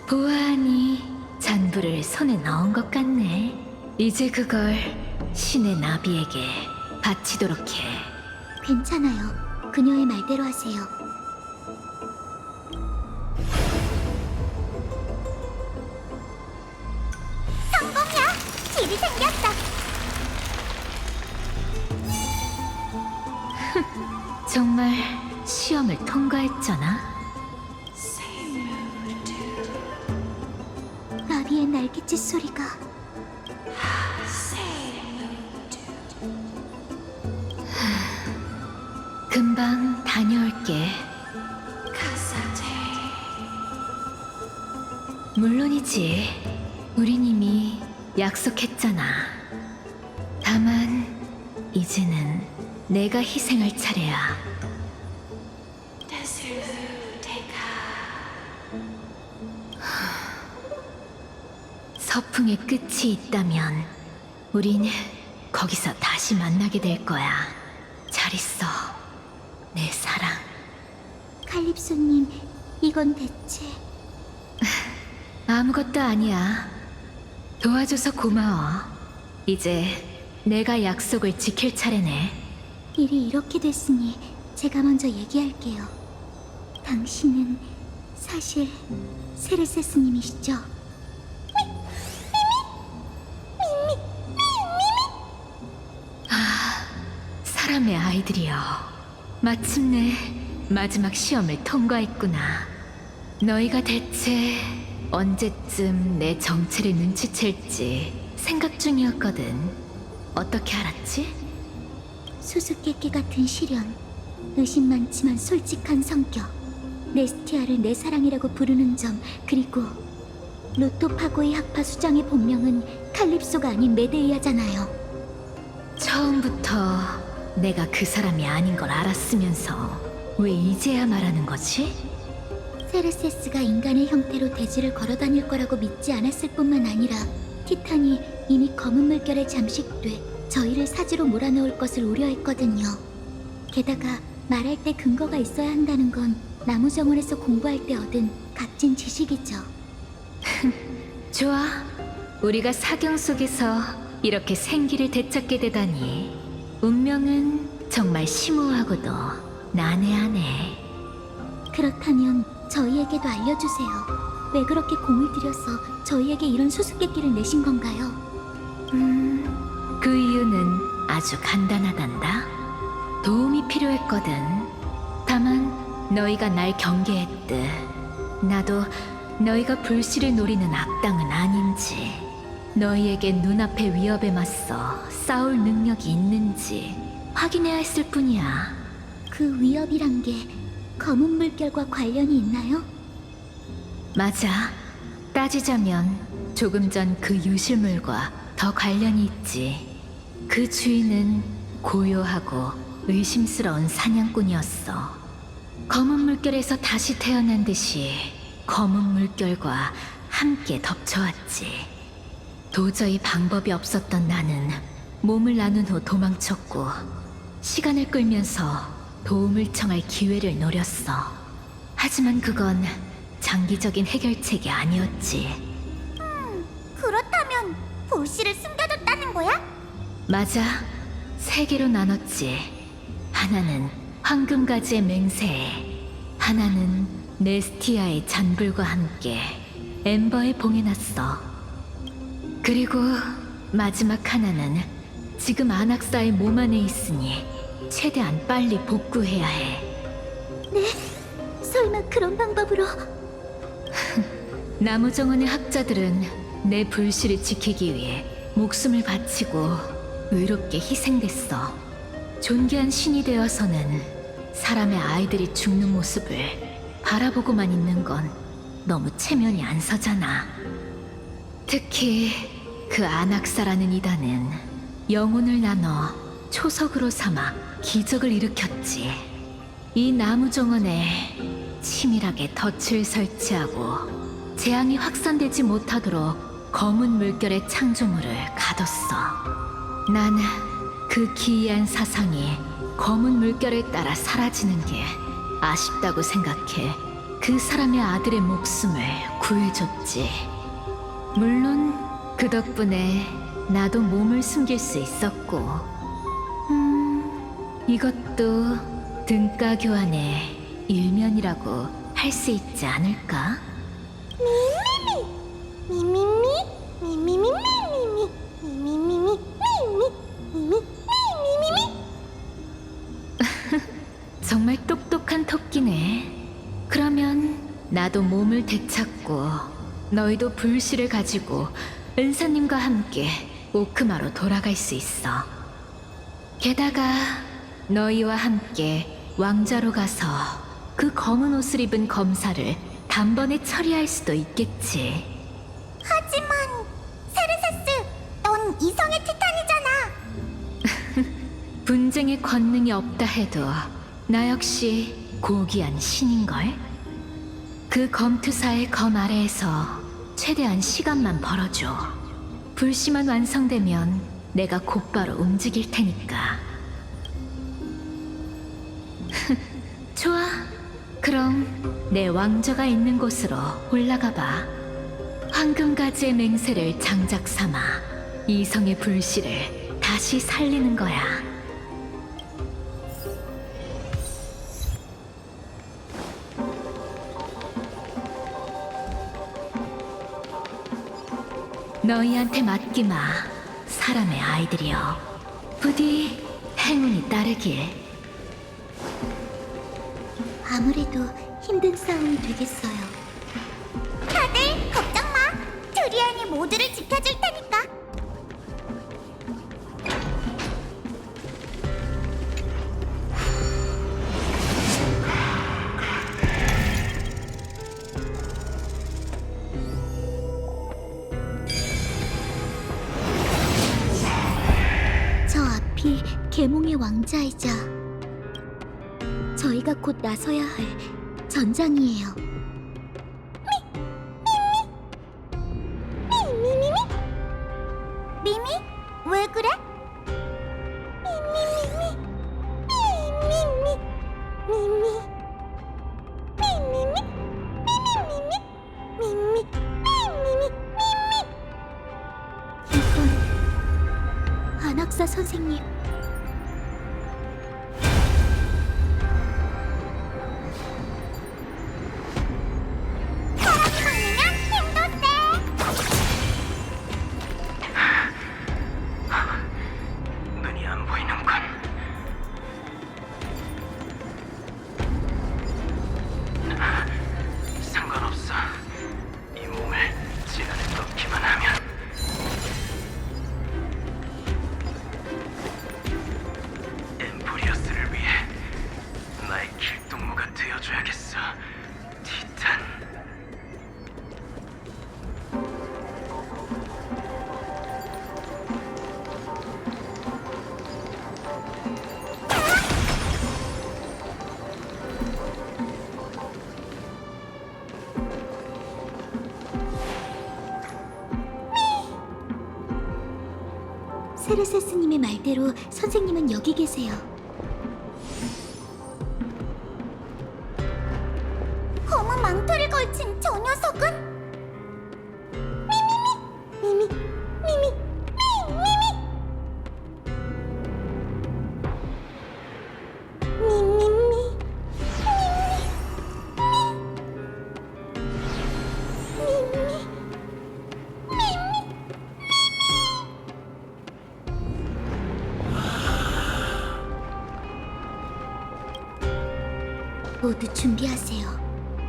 보아하니 잔부를 손에 넣은 것 같네. 이제 그걸 신의 나비에게 바치도록 해. 괜찮아요. 그녀의 말대로 하세요. 성공이야! 길이 생겼다! 정말 시험을 통과했잖아. 나비의 날갯짓 소리가 금방 다녀올게. 물론이지. 우린 이미 약속했잖아. 다만 이제는 내가 희생할 차례야. 서풍의 끝이 있다면 우린 거기서 다시 만나게 될 거야. 잘 있어, 내 사랑. 칼립소님, 이건 대체... 아무것도 아니야. 도와줘서 고마워. 이제 내가 약속을 지킬 차례네. 일이 이렇게 됐으니 제가 먼저 얘기할게요. 당신은 사실 세르세스님이시죠? 사람의 아이들이여, 마침내 마지막 시험을 통과했구나. 너희가 대체 언제쯤 내 정체를 눈치챌지 생각 중이었거든. 어떻게 알았지? 수수께끼 같은 시련, 의심 많지만 솔직한 성격, 네스티아를 내 사랑이라고 부르는 점, 그리고 루토파고의 학파 수장의 본명은 칼립소가 아닌 메데이아잖아요. 처음부터 내가 그 사람이 아닌 걸 알았으면서 왜 이제야 말하는 거지? 세르세스가 인간의 형태로 대지를 걸어다닐 거라고 믿지 않았을 뿐만 아니라 티탄이 이미 검은 물결에 잠식돼 저희를 사지로 몰아넣을 것을 우려했거든요. 게다가 말할 때 근거가 있어야 한다는 건 나무정원에서 공부할 때 얻은 값진 지식이죠. 좋아. 우리가 사경 속에서 이렇게 생기를 되찾게 되다니. 운명은 정말 심오하고도 난해하네. 그렇다면 저희에게도 알려주세요. 왜 그렇게 공을 들여서 저희에게 이런 수수께끼를 내신 건가요? 그 이유는 아주 간단하단다. 도움이 필요했거든. 다만 너희가 날 경계했듯 나도 너희가 불씨를 노리는 악당은 아닌지, 너희에게 눈앞의 위협에 맞서 싸울 능력이 있는지 확인해야 했을 뿐이야. 그 위협이란 게 검은 물결과 관련이 있나요? 맞아. 따지자면 조금 전 그 유실물과 더 관련이 있지. 그 주인은 고요하고 의심스러운 사냥꾼이었어. 검은 물결에서 다시 태어난 듯이 검은 물결과 함께 덮쳐왔지. 도저히 방법이 없었던 나는 몸을 나눈 후 도망쳤고, 시간을 끌면서 도움을 청할 기회를 노렸어. 하지만 그건 장기적인 해결책이 아니었지. 그렇다면 불씨를 숨겨뒀다는 거야? 맞아. 3개로 나눴지. 하나는 황금가지의 맹세에, 하나는 네스티아의 잔불과 함께 엠버에 봉해놨어. 그리고 마지막 하나는 지금 아낙사의 몸 안에 있으니 최대한 빨리 복구해야 해. 설마 그런 방법으로... 나무정원의 학자들은 내 불씨를 지키기 위해 목숨을 바치고 의롭게 희생됐어. 존귀한 신이 되어서는 사람의 아이들이 죽는 모습을 바라보고만 있는 건 너무 체면이 안 서잖아. 특히 그 아낙사라는 이단은 영혼을 나눠 초석으로 삼아 기적을 일으켰지. 이 나무정원에 치밀하게 덫을 설치하고 재앙이 확산되지 못하도록 검은 물결의 창조물을 가뒀어. 난 그 기이한 사상이 검은 물결에 따라 사라지는 게 아쉽다고 생각해 그 사람의 아들의 목숨을 구해줬지. 물론 그 덕분에 나도 몸을 숨길 수 있었고, 이것도 등가 교환의 일면이라고 할 수 있지 않을까? 정말 똑똑한 토끼네. 그러면 나도 몸을 되찾고 너희도 불씨를 가지고 은사님과 함께 오크마로 돌아갈 수 있어. 게다가 너희와 함께 왕좌로 가서 그 검은 옷을 입은 검사를 단번에 처리할 수도 있겠지. 하지만 세르세스, 넌 이성의 티탄이잖아. 분쟁의 권능이 없다 해도 나 역시 고귀한 신인걸? 그 검투사의 검 아래에서 최대한 시간만 벌어줘. 불씨만 완성되면 내가 곧바로 움직일 테니까. 좋아. 그럼 내 왕좌가 있는 곳으로 올라가 봐. 황금가지의 맹세를 장작 삼아 이성의 불씨를 다시 살리는 거야. 너희한테 맡기마, 사람의 아이들이여. 부디 행운이 따르길. 아무래도 힘든 싸움이 되겠어요. 다들 걱정 마. 두리안이 모두를 지켜줄 테니까. 저 앞이 계몽의 왕자이자 저희가 곧 나서야 할 전장이에요. 미미? 왜 그래? 이건 안학사 선생님. 눈이 안 보이는군. 상관없어. 이 몸을 지난해 넣기만 하면. 엠포리어스를 위해 나의 길동무가 되어줘야겠어. 티탄. 세르세스님의 말대로 선생님은 여기 계세요. 검은 망토를 걸친 저 녀석은? 미미미! 모두 준비하세요.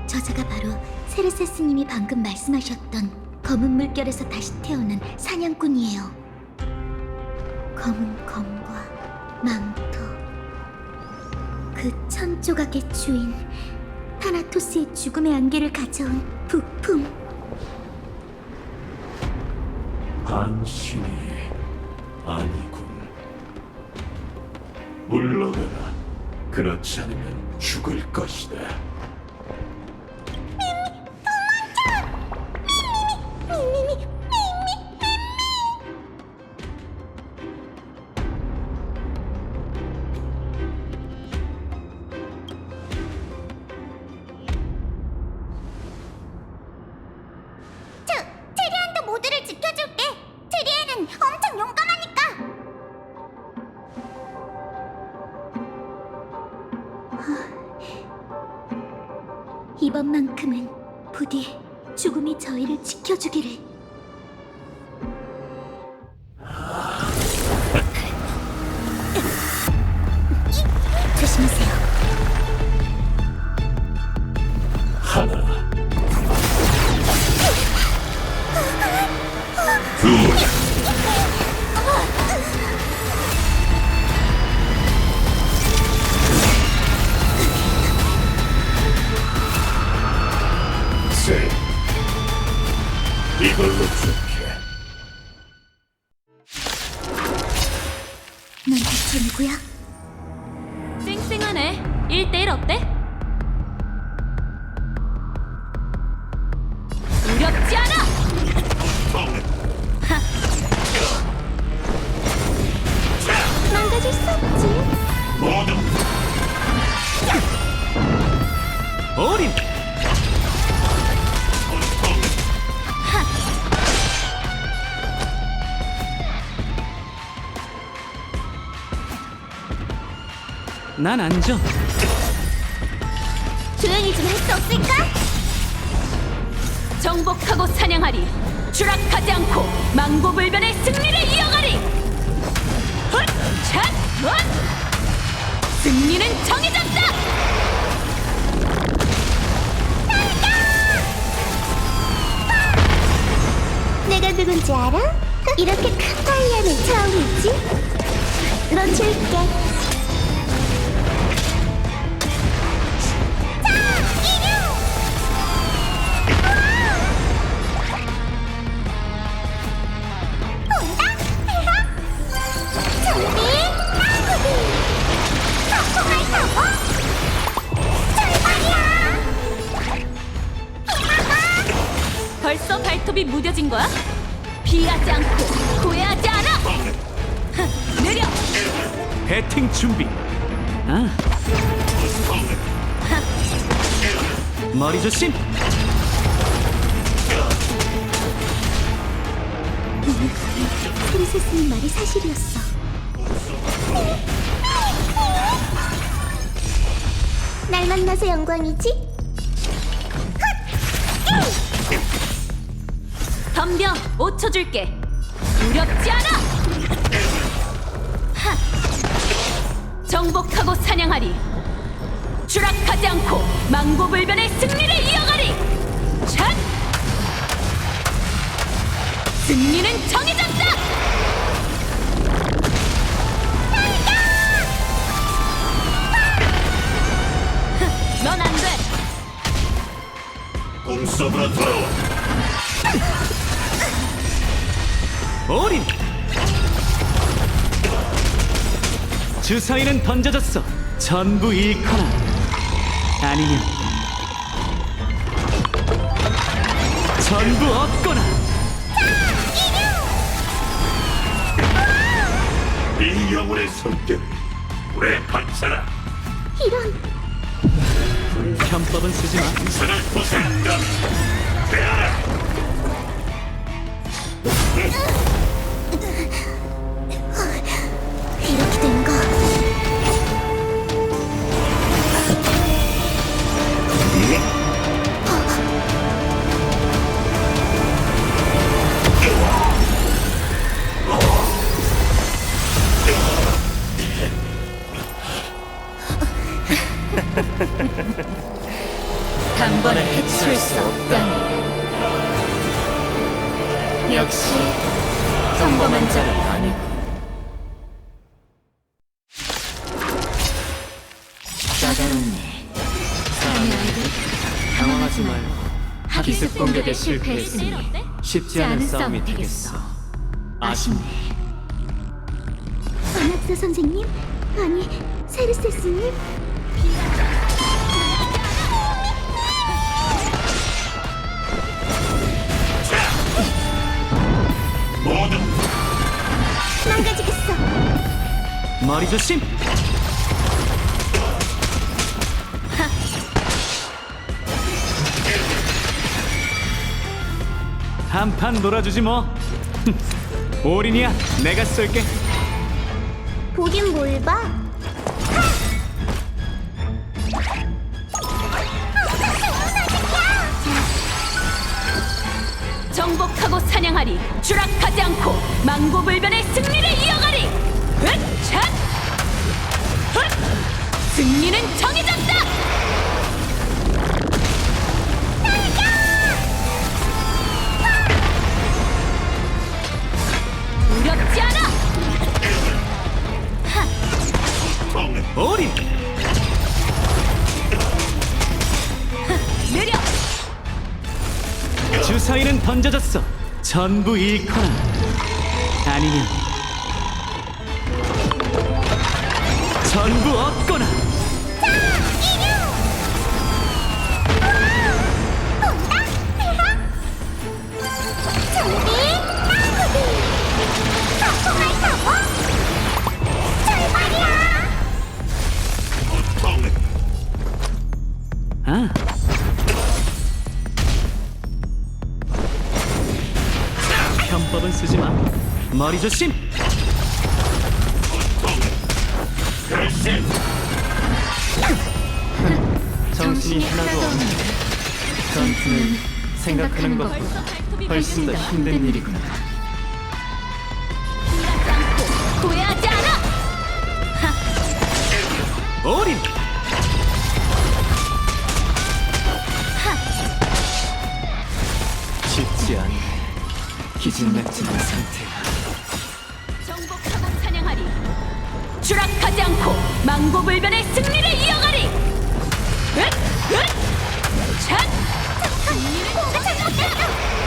저자가 바로 세르세스님이 방금 말씀하셨던 검은 물결에서 다시 태어난 사냥꾼이에요. 검은 검과 망토, 그 천조각의 주인 타나토스의 죽음의 안개를 가져온 부품. 안심이 아니군. 물러가라. 그렇지 않으면 죽을 것이다. 이번만큼은 부디 죽음이 저희를 지켜주기를. 조심하세요. 하나, 둘, 셋. 이걸로 좋게. 넌 대체 누구야? 쌩쌩하네. 1대1 어때? 두렵지 않아! 망가질 수 없지. 모두 어린! 난 안져. 조용히 좀 할 수 없을까? 정복하고 사냥하리. 추락하지 않고 망고불변의 승리를 이어가리. 헛! 샷! 헛! 승리는 정해졌다. 내가 누군지 알아? 이렇게 큰 파이어는 처음이지? 넌 줄게. 벌써 발톱이 무뎌진 거야? 피하지 않고 후회하지 않아. 흥, 느려. 배팅 준비. 아. 머리 조심. 페르세스님 말이 사실이었어. 날 만나서 영광이지? 덤벼. 5초 줄게. 두렵지 않아. 하. 정복하고 사냥하리. 추락하지 않고 망고불변의 승리를 이어가리. 샷! 승리는 정해졌다. 넌 안 돼. 꿈속으로 돌아와. 어린! 주사위는 던져졌어. 전부 잃거나 아니면 전부 얻거나. 이 영혼의 성격 왜 받쳐라. 이런. 편법은 쓰지 마. 인선을 보생한다. 빼앗아. 이렇게 된 거. 단번에 해칠 수 없다니. 역시 평범한 자는 아니고. 까다롭네. 사람의 아이들 당황하지 말고. 기습 공격에 실패했으니 쉽지 않은 싸움이 되겠어. 아쉽네. 안학사 선생님? 아니, 세르세스님? 모두 망가지겠어. 머리 조심. 한판 놀아주지 뭐. 올인이야. 내가 쏠게. 보긴 뭘 봐? 정복하고 사냥하리. 추락하지 않고 망고불변의 승리를 이어가리. 으차! 승리는 정해졌다. 두렵지 않아. 어린! 느려. 주사위는 던져졌어. 전부 잃거나 아니면 전부 얻거나. 아, 편법은 쓰지 마. 머리 조심. 결심 정신이 하나도 없네. 전투는 생각하는 것보다 훨씬 더 힘든 일이구나. 후회하지 않아. 어린! 쉽지 않네. 기진맥진한 상태야. 정복하고 사냥하리. 추락하지 않고 망고불변의 승리를 이어가리. 샷! 뭔가 잘못됐어!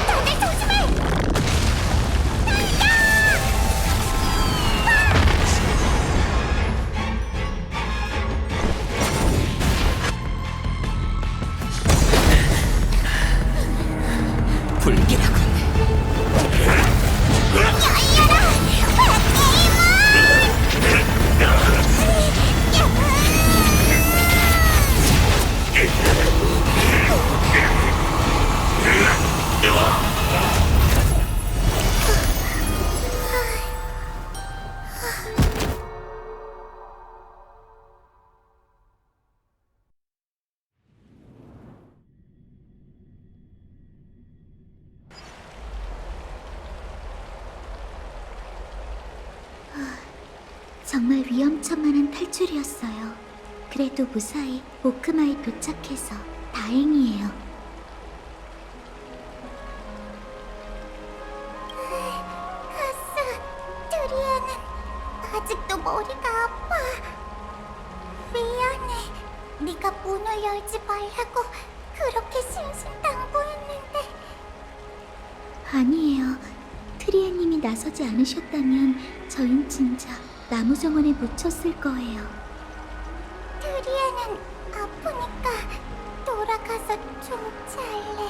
다들 조심해! 불길하군. 정말 위험천만한 탈출이었어요. 그래도 무사히 오크마에 도착해서 다행이에요. 가스, 드리아는 아직도 머리가 아파. 미안해. 네가 문을 열지 말라고 그렇게 신신당부했는데. 아니에요. 트리아님이 나서지 않으셨다면 저흰 진짜 나무 정원에 묻혔을 거예요. 트리아는 아프니까 돌아가서 좀 잘래.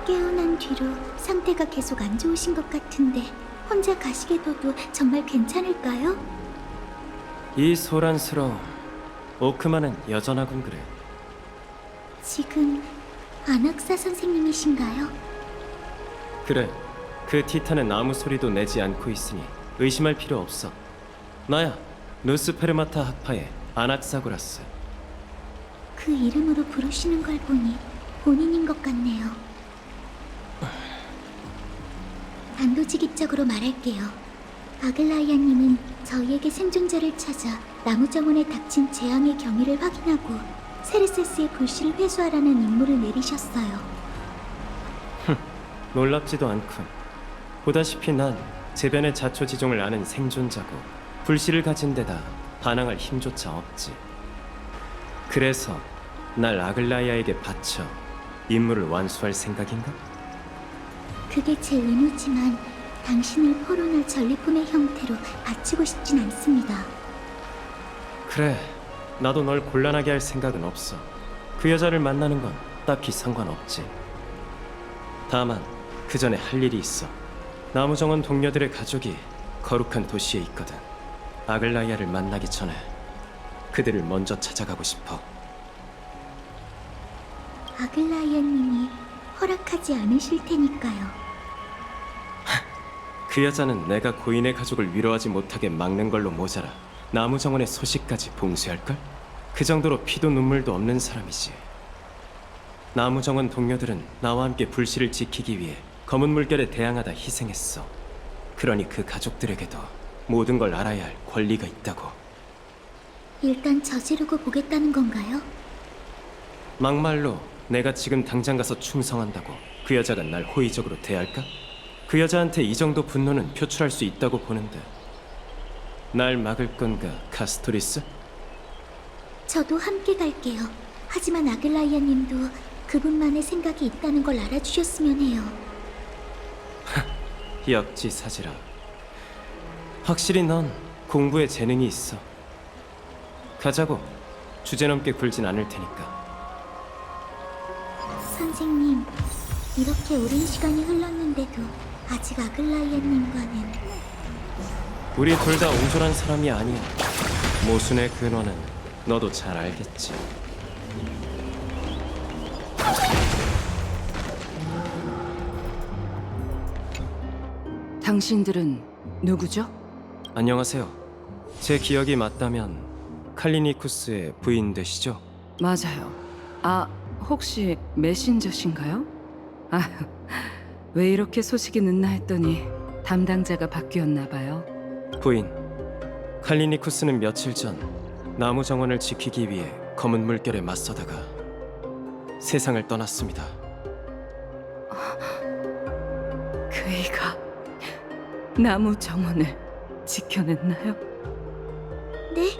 깨어난 뒤로 상태가 계속 안 좋으신 것 같은데 혼자 가시게 둬도 정말 괜찮을까요? 이 소란스러움 오크만은 여전하군 그래. 지금 안학사 선생님이신가요? 그래, 그 티탄은 아무 소리도 내지 않고 있으니 의심할 필요 없어. 나야, 누스페르마타 학파의 아낙사고라스. 그 이름으로 부르시는 걸 보니 본인인 것 같네요. 단도직입적으로 말할게요. 아글라이아님은 저희에게 생존자를 찾아 나무정원에 닥친 재앙의 경위를 확인하고 세르세스의 불씨를 회수하라는 임무를 내리셨어요. 놀랍지도 않군. 보다시피 난 재변의 자초지종을 아는 생존자고 불씨를 가진 데다 반항할 힘조차 없지. 그래서 날 아글라이아에게 바쳐 임무를 완수할 생각인가? 그게 제 의무지만 당신을 포로날 전리품의 형태로 바치고 싶진 않습니다. 그래, 나도 널 곤란하게 할 생각은 없어. 그 여자를 만나는 건 딱히 상관없지. 다만 그 전에 할 일이 있어. 나무정원 동료들의 가족이 거룩한 도시에 있거든. 아글라이아를 만나기 전에 그들을 먼저 찾아가고 싶어. 아글라이아님이 허락하지 않으실 테니까요. 그 여자는 내가 고인의 가족을 위로하지 못하게 막는 걸로 모자라 나무정원의 소식까지 봉쇄할걸? 그 정도로 피도 눈물도 없는 사람이지. 나무정원 동료들은 나와 함께 불씨를 지키기 위해 검은 물결에 대항하다 희생했어. 그러니 그 가족들에게도 모든 걸 알아야 할 권리가 있다고. 일단 저지르고 보겠다는 건가요? 막말로 내가 지금 당장 가서 충성한다고 그 여자가 날 호의적으로 대할까? 그 여자한테 이 정도 분노는 표출할 수 있다고 보는데 날 막을 건가, 카스토리스? 저도 함께 갈게요. 하지만 아글라이아 님도 그분만의 생각이 있다는 걸 알아주셨으면 해요. 역지사지라. 확실히 넌 공부에 재능이 있어. 가자고. 주제넘게 굴진 않을 테니까. 선생님, 이렇게 오랜 시간이 흘렀는데도 아직 아글라이아 님과는... 우리 둘 다 옹졸한 사람이 아니야. 모순의 근원은 너도 잘 알겠지. 당신들은 누구죠? 안녕하세요. 제 기억이 맞다면 칼리니쿠스의 부인 되시죠? 맞아요. 아, 혹시 메신저신가요? 아, 왜 이렇게 소식이 늦나 했더니 담당자가 바뀌었나 봐요. 부인, 칼리니쿠스는 며칠 전 나무 정원을 지키기 위해 검은 물결에 맞서다가 세상을 떠났습니다. 그이가 나무 정원을 지켜냈나요? 네?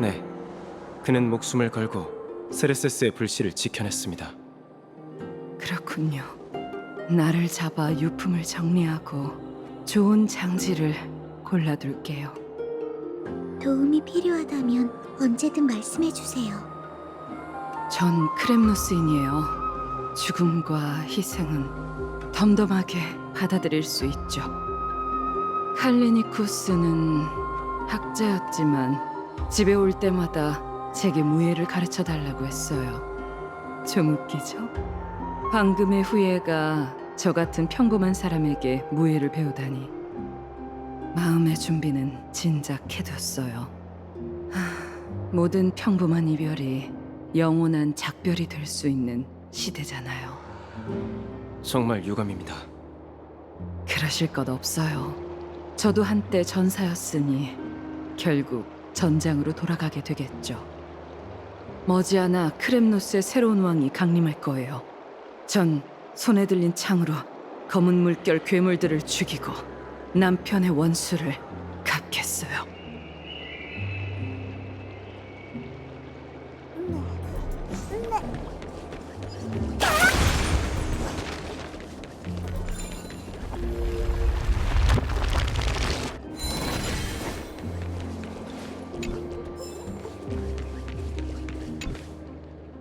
네, 그는 목숨을 걸고 세레세스의 불씨를 지켜냈습니다. 그렇군요. 나를 잡아 유품을 정리하고 좋은 장지를 골라둘게요. 도움이 필요하다면 언제든 말씀해주세요. 전 크렘노스인이에요. 죽음과 희생은 덤덤하게 받아들일 수 있죠. 칼리니쿠스는 학자였지만 집에 올 때마다 제게 무예를 가르쳐 달라고 했어요. 좀 웃기죠? 황금의 후예가 저 같은 평범한 사람에게 무예를 배우다니. 마음의 준비는 진작 해뒀어요. 모든 평범한 이별이 영원한 작별이 될 수 있는 시대잖아요. 정말 유감입니다. 그러실 것 없어요. 저도 한때 전사였으니 결국 전장으로 돌아가게 되겠죠. 머지않아 크렘노스의 새로운 왕이 강림할 거예요. 전 손에 들린 창으로 검은 물결 괴물들을 죽이고 남편의 원수를 갚겠어요.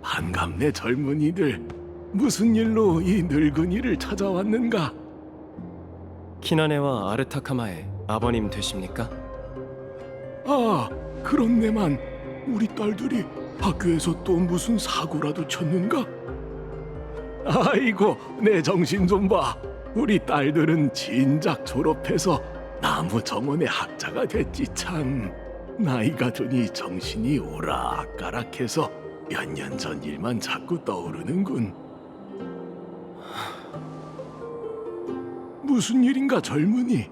반갑네 젊은이들. 무슨 일로 이 늙은이를 찾아왔는가? 키나네와 아르타카마의 아버님 되십니까? 아, 그렇네만 우리 딸들이 학교에서 또 무슨 사고라도 쳤는가? 아이고, 내 정신 좀 봐. 우리 딸들은 진작 졸업해서 나무 정원의 학자가 됐지 참. 나이가 드니 정신이 오락가락해서 몇 년 전 일만 자꾸 떠오르는군. 무슨 일인가 젊은이?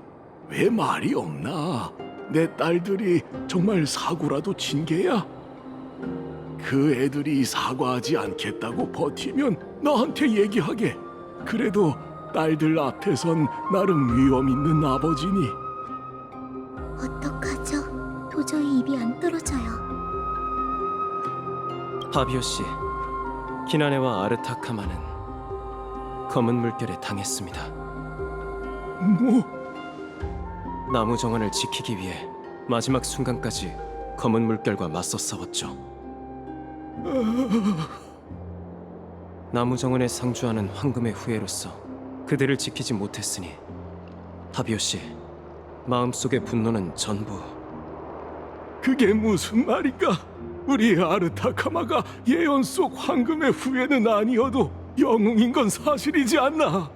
왜 말이 없나? 내 딸들이 정말 사고라도 친 게야? 그 애들이 사과하지 않겠다고 버티면 나한테 얘기하게. 그래도 딸들 앞에선 나름 위험 있는 아버지니. 어떡하죠? 도저히 입이 안 떨어져요. 파비오 씨, 키나네와 아르타카마는 검은 물결에 당했습니다. 뭐? 나무 정원을 지키기 위해 마지막 순간까지 검은 물결과 맞서 싸웠죠. 나무 정원에 상주하는 황금의 후예로서 그들을 지키지 못했으니 파비오 씨, 마음속의 분노는 전부 그게 무슨 말인가? 우리 아르타카마가 예언 속 황금의 후예는 아니어도 영웅인 건 사실이지 않나?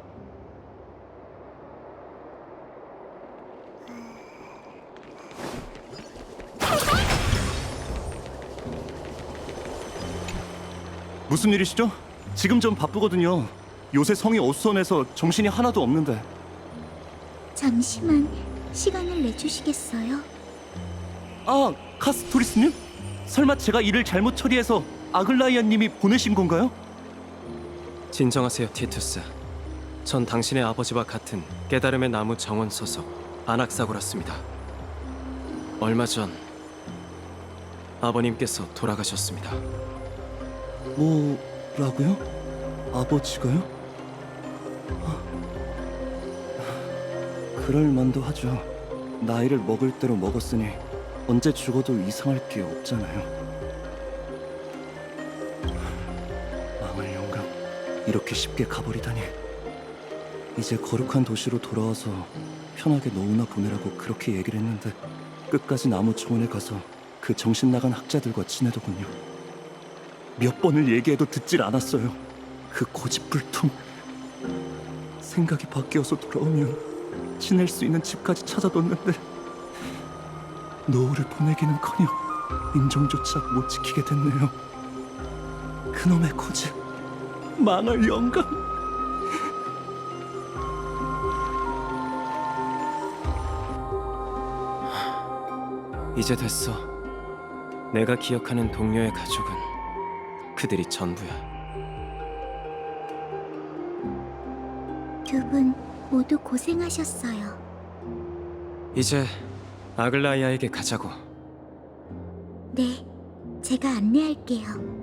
무슨 일이시죠? 지금 좀 바쁘거든요. 요새 성이 어수선해서 정신이 하나도 없는데. 잠시만 시간을 내주시겠어요? 아, 카스토리스님? 설마 제가 일을 잘못 처리해서 아글라이아님이 보내신 건가요? 진정하세요, 티투스. 전 당신의 아버지와 같은 깨달음의 나무 정원 소속 아낙사고라습니다. 얼마 전 아버님께서 돌아가셨습니다. 뭐라고요? 아버지가요? 그럴 만도 하죠. 나이를 먹을 대로 먹었으니 언제 죽어도 이상할 게 없잖아요. 망할 영감, 이렇게 쉽게 가버리다니. 이제 거룩한 도시로 돌아와서 편하게 너우나 보내라고 그렇게 얘기를 했는데 끝까지 나무 초원에 가서 그 정신 나간 학자들과 지내더군요. 몇 번을 얘기해도 듣질 않았어요. 그 고집불통. 생각이 바뀌어서 돌아오면 지낼 수 있는 집까지 찾아뒀는데 노후를 보내기는커녕 임종조차 못 지키게 됐네요. 그놈의 고집, 망할 영감. 이제 됐어. 내가 기억하는 동료의 가족은 그들이 전부야. 두 분 모두 고생하셨어요. 이제 아글라이아에게 가자고. 네, 제가 안내할게요.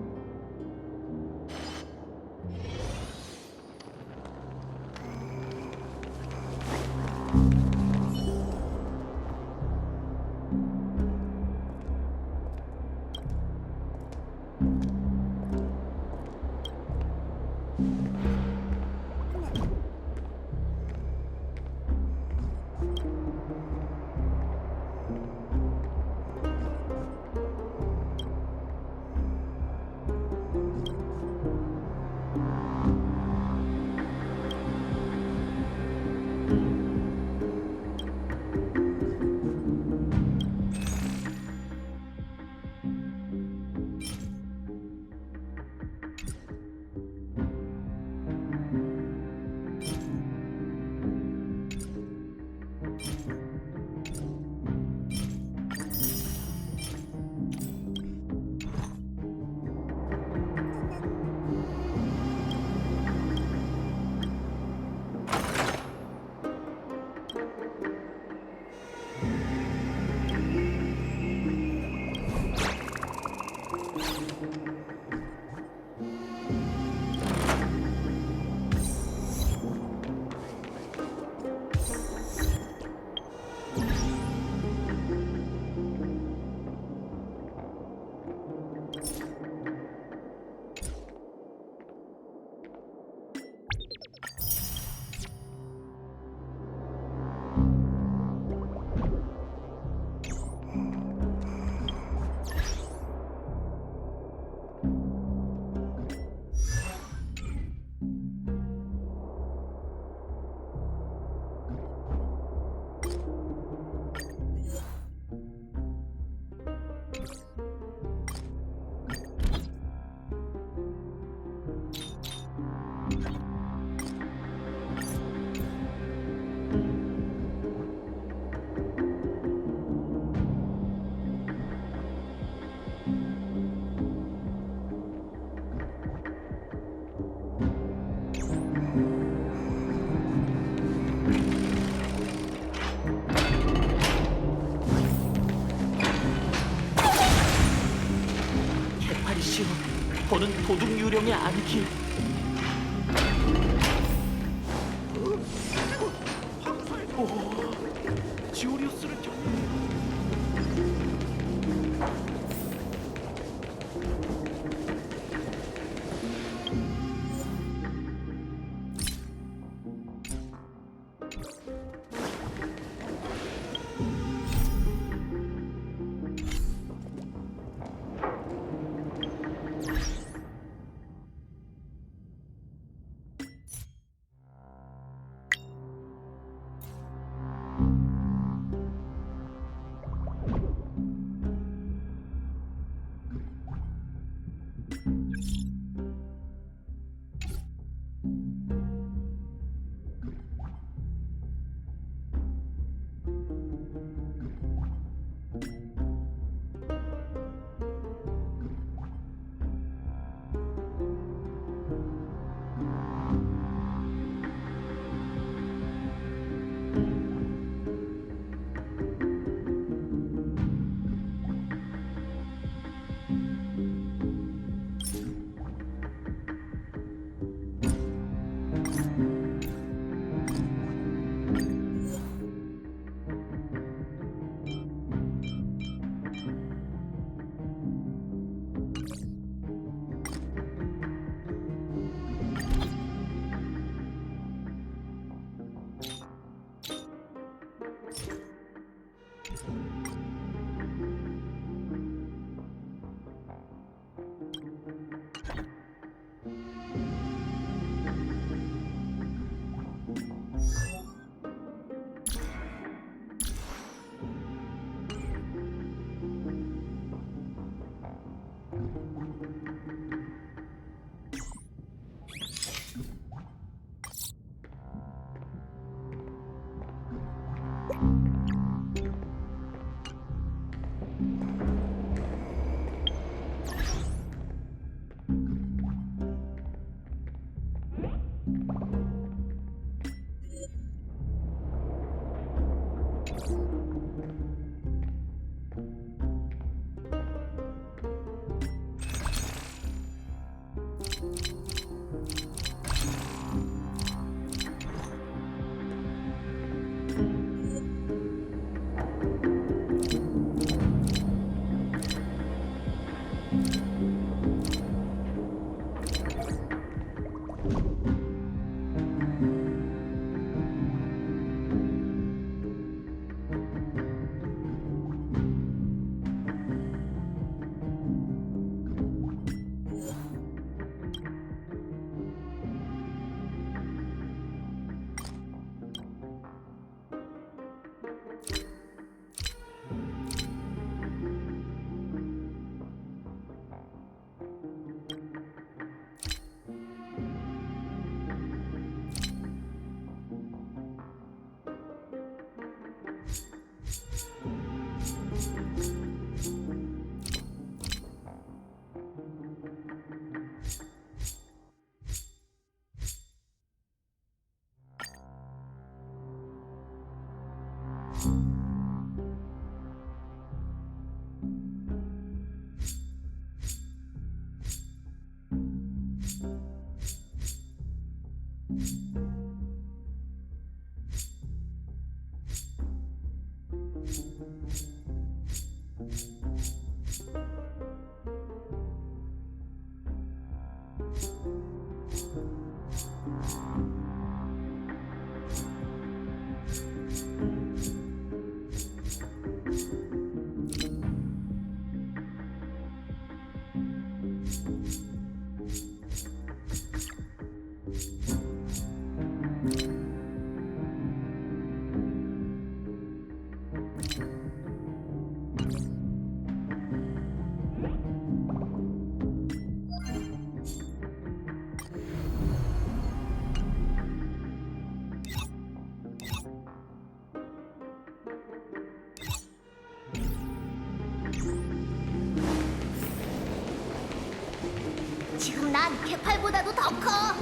개파리시오, 보는 도둑 유령의 안기. 지오리우스를 지금 난 개팔보다도 더 커.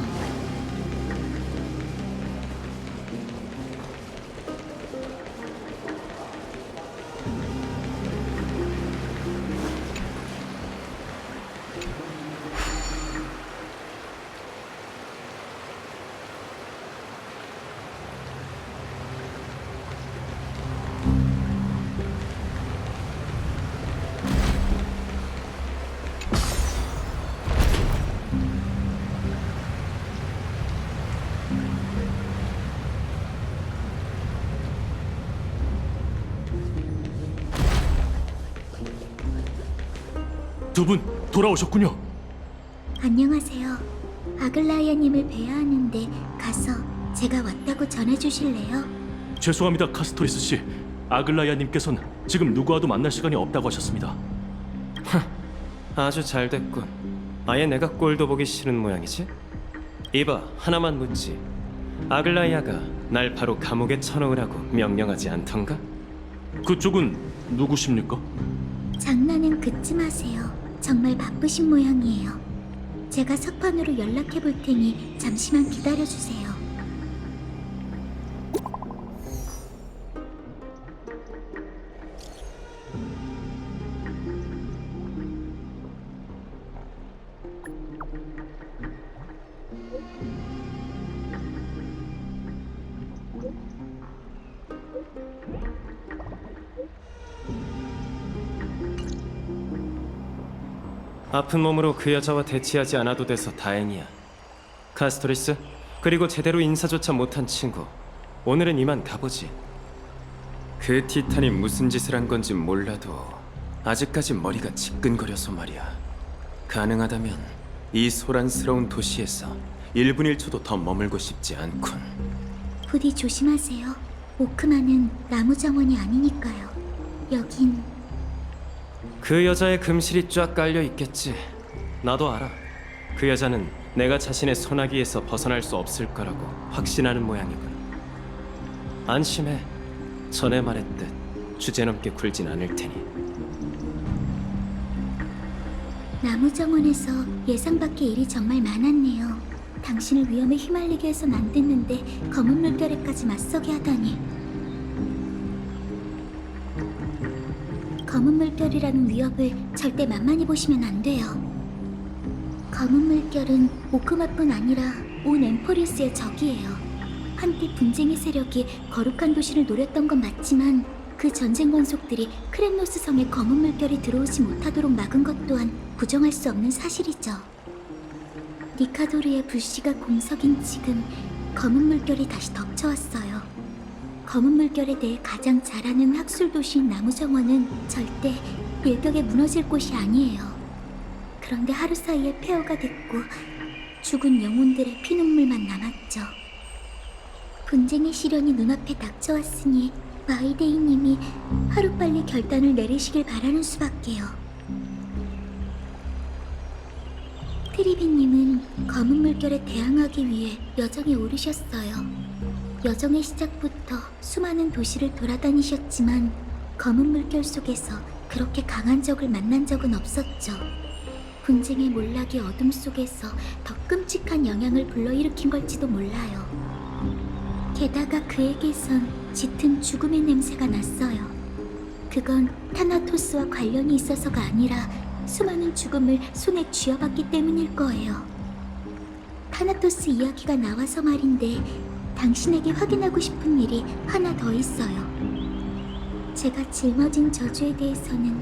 두 분 돌아오셨군요. 안녕하세요. 아글라이아님을 뵈야 하는데 가서 제가 왔다고 전해주실래요? 죄송합니다, 카스토리스 씨. 아글라이아님께서는 지금 누구와도 만날 시간이 없다고 하셨습니다. 아주 잘 됐군. 아예 내가 꼴도 보기 싫은 모양이지? 이봐, 하나만 묻지. 아글라이아가 날 바로 감옥에 쳐넣으라고 명령하지 않던가? 그쪽은 누구십니까? 장난은 긋지 마세요. 정말 바쁘신 모양이에요. 제가 석판으로 연락해 볼 테니 잠시만 기다려 주세요. 아픈 몸으로 그 여자와 대치하지 않아도 돼서 다행이야. 카스토리스, 그리고 제대로 인사조차 못한 친구. 오늘은 이만 가보지. 그 티탄이 무슨 짓을 한 건지 몰라도 아직까지 머리가 지끈거려서 말이야. 가능하다면 이 소란스러운 도시에서 1분 1초도 더 머물고 싶지 않군. 부디 조심하세요. 오크만은 나무 정원이 아니니까요. 여긴 그 여자의 금실이 쫙 깔려 있겠지. 나도 알아. 그 여자는 내가 자신의 손아귀에서 벗어날 수 없을 거라고 확신하는 모양이군. 안심해. 전에 말했듯 주제넘게 굴진 않을 테니. 나무 정원에서 예상 밖의 일이 정말 많았네요. 당신을 위험에 휘말리게 해선 안 됐는데 검은 물결에까지 맞서게 하다니. 검은 물결이라는 위협을 절대 만만히 보시면 안 돼요. 검은 물결은 오크마뿐 아니라 온 엠포리우스의 적이에요. 한때 분쟁의 세력이 거룩한 도시를 노렸던 건 맞지만 그 전쟁 권속들이 크렘노스 성에 검은 물결이 들어오지 못하도록 막은 것 또한 부정할 수 없는 사실이죠. 니카도르의 불씨가 공석인 지금 검은 물결이 다시 덮쳐왔어요. 검은 물결에 대해 가장 잘 아는 학술 도시인 나무정원은 절대 일격에 무너질 곳이 아니에요. 그런데 하루 사이에 폐허가 됐고 죽은 영혼들의 피눈물만 남았죠. 분쟁의 시련이 눈앞에 닥쳐왔으니 마이데이님이 하루빨리 결단을 내리시길 바라는 수밖에요. 트리비님은 검은 물결에 대항하기 위해 여정에 오르셨어요. 여정의 시작부터 수많은 도시를 돌아다니셨지만 검은 물결 속에서 그렇게 강한 적을 만난 적은 없었죠. 분쟁의 몰락이 어둠 속에서 더 끔찍한 영향을 불러일으킨 걸지도 몰라요. 게다가 그에게선 짙은 죽음의 냄새가 났어요. 그건 타나토스와 관련이 있어서가 아니라 수많은 죽음을 손에 쥐어봤기 때문일 거예요. 타나토스 이야기가 나와서 말인데 당신에게 확인하고 싶은 일이 하나 더 있어요. 제가 짊어진 저주에 대해서는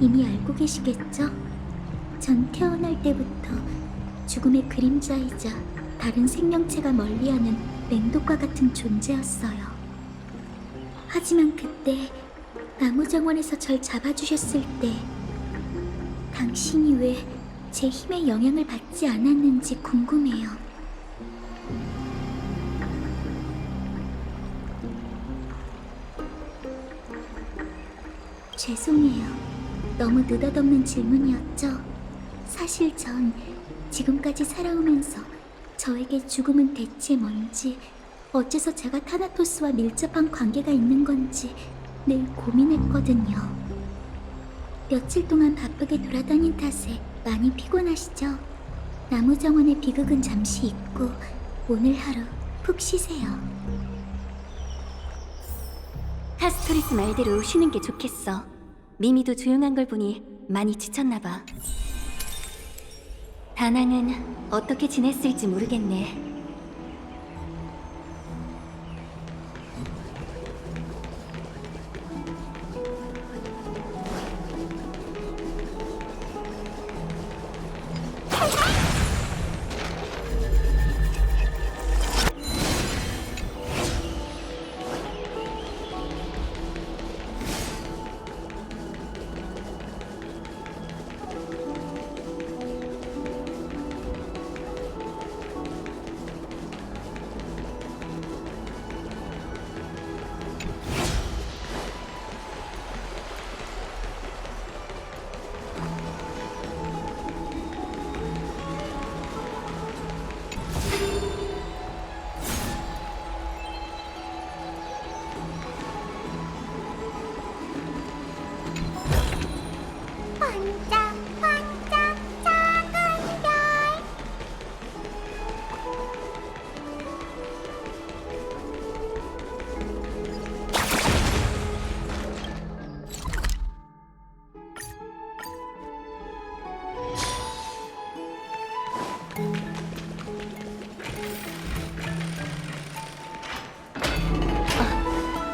이미 알고 계시겠죠? 전 태어날 때부터 죽음의 그림자이자 다른 생명체가 멀리하는 맹독과 같은 존재였어요. 하지만 그때 나무정원에서 절 잡아주셨을 때 당신이 왜 제 힘의 영향을 받지 않았는지 궁금해요. 죄송해요. 너무 느닷없는 질문이었죠? 사실 전 지금까지 살아오면서 저에게 죽음은 대체 뭔지, 어째서 제가 타나토스와 밀접한 관계가 있는 건지 늘 고민했거든요. 며칠 동안 바쁘게 돌아다닌 탓에 많이 피곤하시죠? 나무정원의 비극은 잠시 잊고 오늘 하루 푹 쉬세요. 카스토리스 말대로 쉬는 게 좋겠어. 미미도 조용한 걸 보니 많이 지쳤나 봐. 다낭은 어떻게 지냈을지 모르겠네.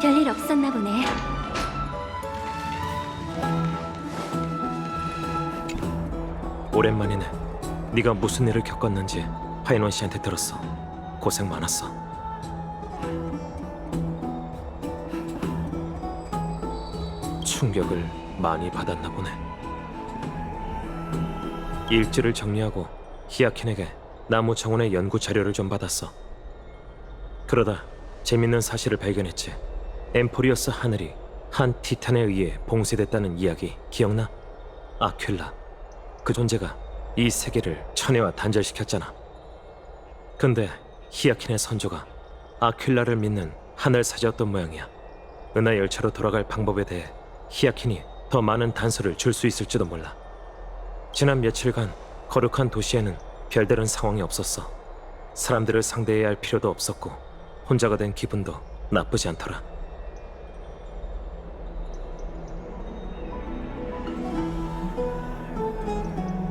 별일 없었나 보네. 오랜만이네. 네가 무슨 일을 겪었는지 파이논 씨한테 들었어. 고생 많았어. 충격을 많이 받았나 보네. 일지를 정리하고 히아킨에게 나무 정원의 연구 자료를 좀 받았어. 그러다 재밌는 사실을 발견했지. 엠포리어스 하늘이 한 티탄에 의해 봉쇄됐다는 이야기 기억나? 아퀼라. 그 존재가 이 세계를 천해와 단절시켰잖아. 근데 히아킨의 선조가 아퀼라를 믿는 하늘사자였던 모양이야. 은하 열차로 돌아갈 방법에 대해 히아킨이 더 많은 단서를 줄 수 있을지도 몰라. 지난 며칠간 거룩한 도시에는 별다른 상황이 없었어. 사람들을 상대해야 할 필요도 없었고 혼자가 된 기분도 나쁘지 않더라.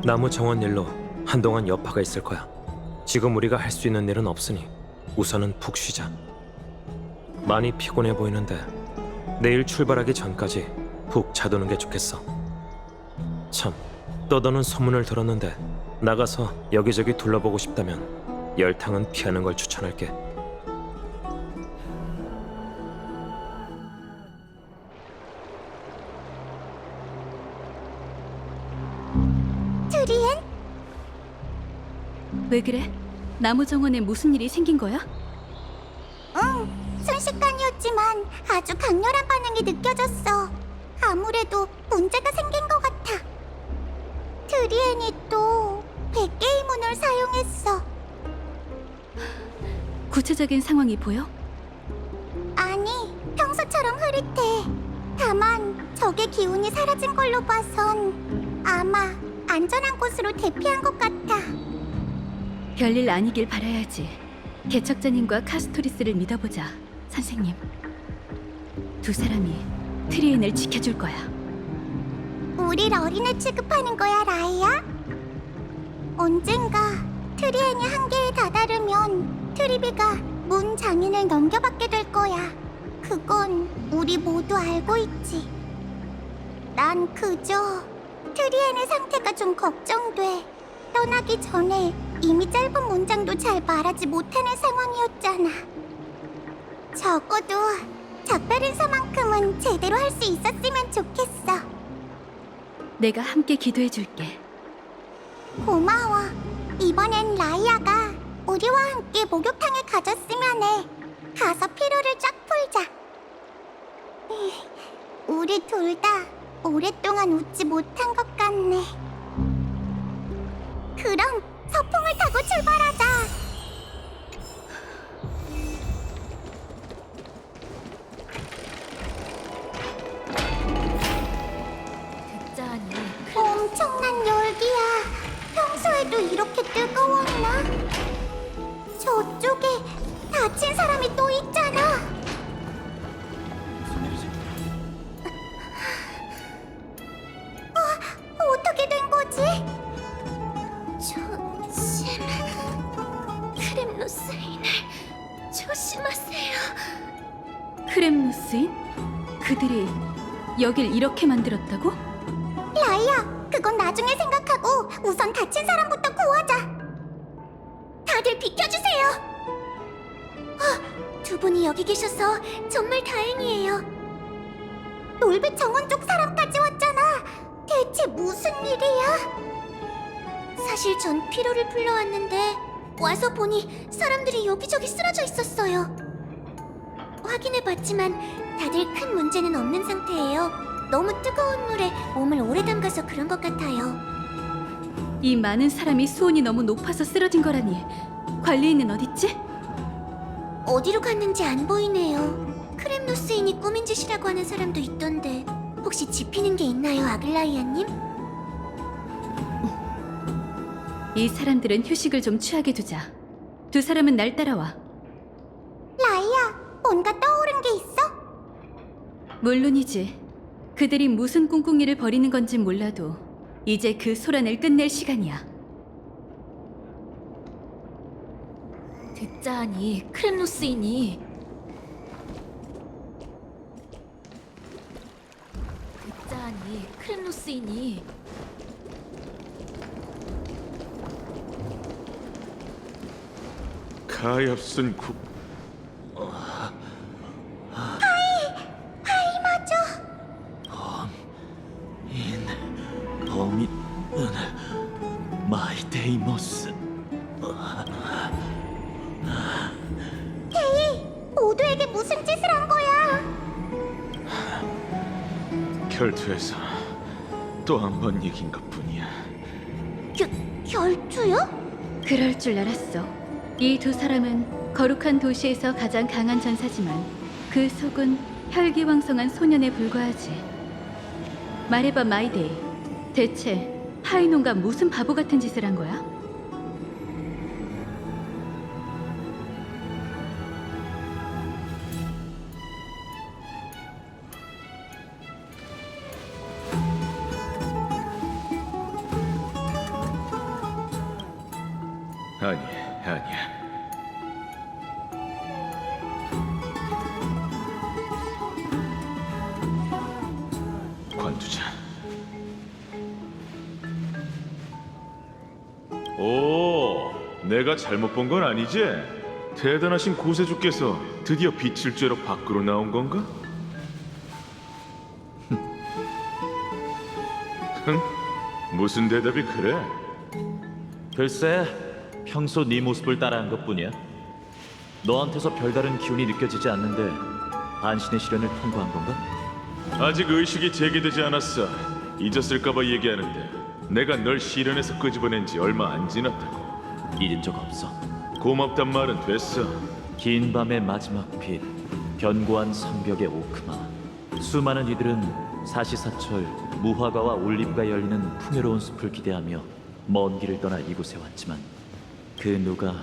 나무 정원 일로 한동안 여파가 있을 거야. 지금 우리가 할 수 있는 일은 없으니 우선은 푹 쉬자. 많이 피곤해 보이는데 내일 출발하기 전까지 푹 자두는 게 좋겠어. 참, 떠도는 소문을 들었는데 나가서 여기저기 둘러보고 싶다면 열탕은 피하는 걸 추천할게. 트리엔? 왜 그래? 나무 정원에 무슨 일이 생긴 거야? 응, 순식간이었지만 아주 강렬한 반응이 느껴졌어. 아무래도 문제가 생긴 것 같아. 트리엔이 또 100개의 문을 사용했어. 구체적인 상황이 보여? 아니, 평소처럼 흐릿해. 다만 적의 기운이 사라진 걸로 봐선 아마 안전한 곳으로 대피한 것 같아. 별일 아니길 바라야지. 개척자님과 카스토리스를 믿어보자, 선생님. 두 사람이 트리엔을 지켜줄 거야. 우릴 어린애 취급하는 거야, 라이야? 언젠가 트리엔이 한계에 다다르면 트리비가 문 장인을 넘겨받게 될 거야. 그건 우리 모두 알고 있지. 난 그저 트리엔의 상태가 좀 걱정돼. 떠나기 전에 이미 짧은 문장도 잘 말하지 못하는 상황이었잖아. 적어도 작별인사만큼은 제대로 할 수 있었으면 좋겠어. 내가 함께 기도해줄게. 고마워. 이번엔 라이아가 우리와 함께 목욕탕을 가졌으면 해. 가서 피로를 쫙 풀자. 우리 둘 다 오랫동안 웃지 못한 것 같네. 그럼 서풍을 타고 출발하자. 듣자하니 엄청난 열기야. 평소에도 이렇게 뜨거웠나? 저쪽에 다친 사람이 또 있잖아. 어떻게 된 거지? 조심. 크렘노스인을 조심하세요. 크렘누스인? 그들이 여길 이렇게 만들었다고? 라이야, 그건 나중에 생각하고 우선 다친 사람부터 구하자. 다들 비켜주세요. 두 분이 여기 계셔서 정말 다행이에요. 놀배 정원 쪽 사람까지 왔잖아. 대체 무슨 일이야? 사실 전 피로를 풀러 왔는데 와서 보니 사람들이 여기저기 쓰러져 있었어요. 확인해봤지만 다들 큰 문제는 없는 상태예요. 너무 뜨거운 물에 몸을 오래 담가서 그런 것 같아요. 이 많은 사람이 수온이 너무 높아서 쓰러진 거라니. 관리인은 어딨지? 어디로 갔는지 안 보이네요. 크렘노스인이 꾸민 짓이라고 하는 사람도 있던데 혹시 짚히는 게 있나요, 아글라이아님? 이 사람들은 휴식을 좀 취하게 두자. 두 사람은 날 따라와. 라이아, 뭔가 떠오른 게 있어? 물론이지. 그들이 무슨 꿍꿍이를 벌이는 건진 몰라도 이제 그 소란을 끝낼 시간이야. 듣자하니 크렘노스인이 가엾은 국 범인 마이데이머스. 모두에게 무슨 짓을 한 거야? 결투에서 또 한 번 이긴 것뿐이야. 결투요? 그럴 줄 알았어. 이 두 사람은 거룩한 도시에서 가장 강한 전사지만 그 속은 혈기왕성한 소년에 불과하지. 말해봐, 마이데이. 대체 하이논가 무슨 바보 같은 짓을 한 거야? 아니야. 관두자. 오, 내가 잘못 본 건 아니지? 대단하신 고세주께서 드디어 빛을 쬐러 밖으로 나온 건가? 흥, 무슨 대답이 그래? 글쎄, 평소 네 모습을 따라한 것뿐이야. 너한테서 별다른 기운이 느껴지지 않는데 반신의 시련을 통과한 건가? 아직 의식이 제기되지 않았어. 잊었을까봐 얘기하는데 내가 널 시련에서 끄집어낸 지 얼마 안 지났다고. 잊은 적 없어. 고맙단 말은 됐어. 긴 밤의 마지막 빛, 견고한 성벽의 오크마. 수많은 이들은 사시사철 무화과와 올리브가 열리는 풍요로운 숲을 기대하며 먼 길을 떠나 이곳에 왔지만 그 누가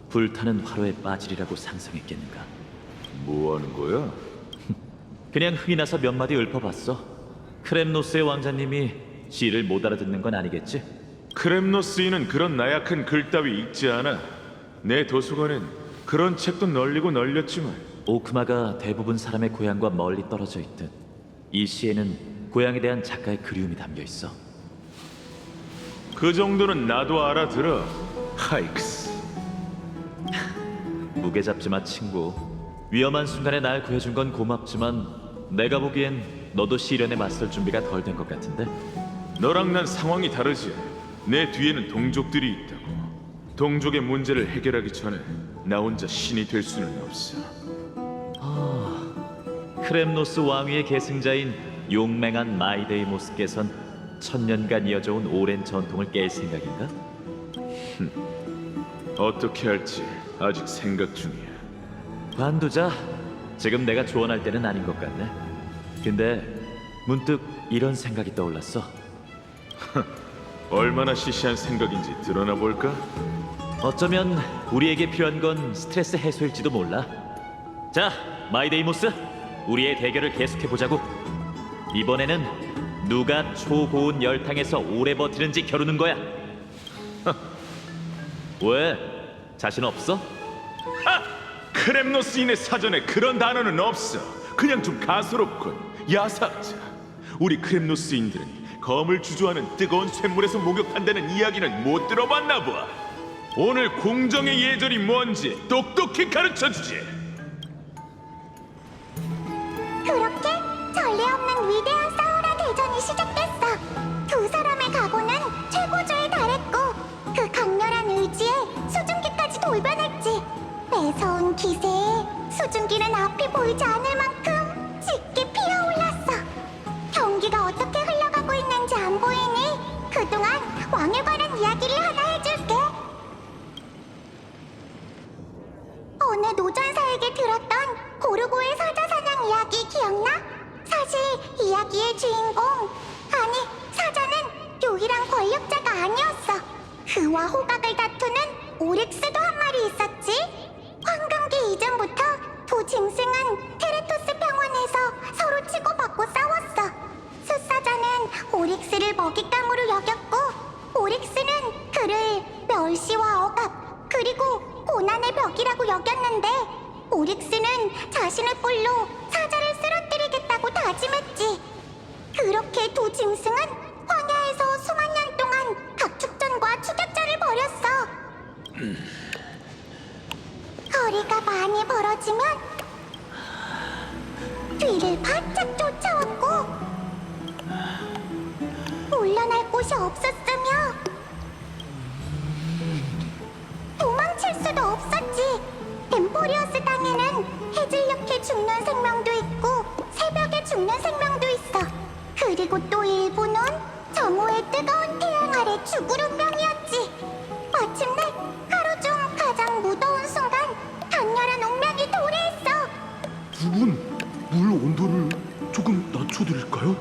불타는 화로에 빠지리라고 상상했겠는가? 뭐 하는 거야? 그냥 흥이 나서 몇 마디 읊어봤어. 크렘노스의 왕자님이 시를 못 알아듣는 건 아니겠지? 크렘노스인은 그런 나약한 글 따위 읽지 않아. 내 도서관엔 그런 책도 널리고 널렸지만 오크마가 대부분 사람의 고향과 멀리 떨어져 있듯 이 시에는 고향에 대한 작가의 그리움이 담겨 있어. 그 정도는 나도 알아들어. 하이크스. 무게 잡지 마, 친구. 위험한 순간에 날 구해준 건 고맙지만 내가 보기엔 너도 시련에 맞설 준비가 덜 된 것 같은데? 너랑 난 상황이 다르지. 내 뒤에는 동족들이 있다고. 동족의 문제를 해결하기 전에 나 혼자 신이 될 수는 없어. 크렘노스 왕위의 계승자인 용맹한 마이데이모스께선 천년간 이어져온 오랜 전통을 깰 생각인가? 어떻게 할지 아직 생각 중이야. 관두자. 지금 내가 조언할 때는 아닌 것 같네. 근데 문득 이런 생각이 떠올랐어. 얼마나 시시한 생각인지 드러나 볼까? 어쩌면 우리에게 필요한 건 스트레스 해소일지도 몰라. 자, 마이데이모스, 우리의 대결을 계속해보자고. 이번에는 누가 초고온 열탕에서 오래 버티는지 겨루는 거야. 왜? 자신 없어? 크렘노스인의 사전에 그런 단어는 없어. 그냥 좀 가소롭군. 야사자. 우리 크렘노스인들은 검을 주저하는 뜨거운 쇳물에서 목욕한다는 이야기는 못 들어봤나 봐. 오늘 공정의 예절이 뭔지 똑똑히 가르쳐주지. 그렇게 전례 없는 위대한 사우라 대전이 시작됐어. 두 사람의 각오는 최고조에 달했고 그 강렬한 의지에 수증기까지 돌변했지. 매서운 기세에 수증기는 앞이 보이지 않을 만큼 짙게 피어올랐어. 경기가 어떻게 흘러가고 있는지 안 보이니 그동안 왕에 관한 이야기를 하나 해줄게. 어느 노전사에게 들었던 고르고의 사자사냥 이야기 기억나? 사실 이야기의 주인공, 아니 사자는 유일한 권력자가 아니었어. 그와 호각을 다투는 오릭스도 한 마리 있었지. 황금기 이전부터 두 짐승은 테레토스 평원에서 서로 치고받고 싸웠어. 숫사자는 오릭스를 먹잇감으로 여겼고 오릭스는 그를 멸시와 억압 그리고 고난의 벽이라고 여겼는데 오릭스는 자신의 뿔로 사자를 쓰러뜨리겠다고 다짐했지. 그렇게 두 짐승은 황야에서 수만 년 동안 각축전과 추격전을 벌였어. 거리가 많이 벌어지면 뒤를 바짝 쫓아왔고 물러날 곳이 없었으며 도망칠 수도 없었지. 엠포리어스 땅에는 해질녘에 죽는 생명도 있고 새벽에 죽는 생명도 있어. 그리고 또 일부는 정오의 뜨거운 태양 아래 죽을 운명이었지. 마침내 하루 중 가장 무더운 순간 강렬한 운명이 도래했어. 누군 물 온도를 조금 낮춰드릴까요?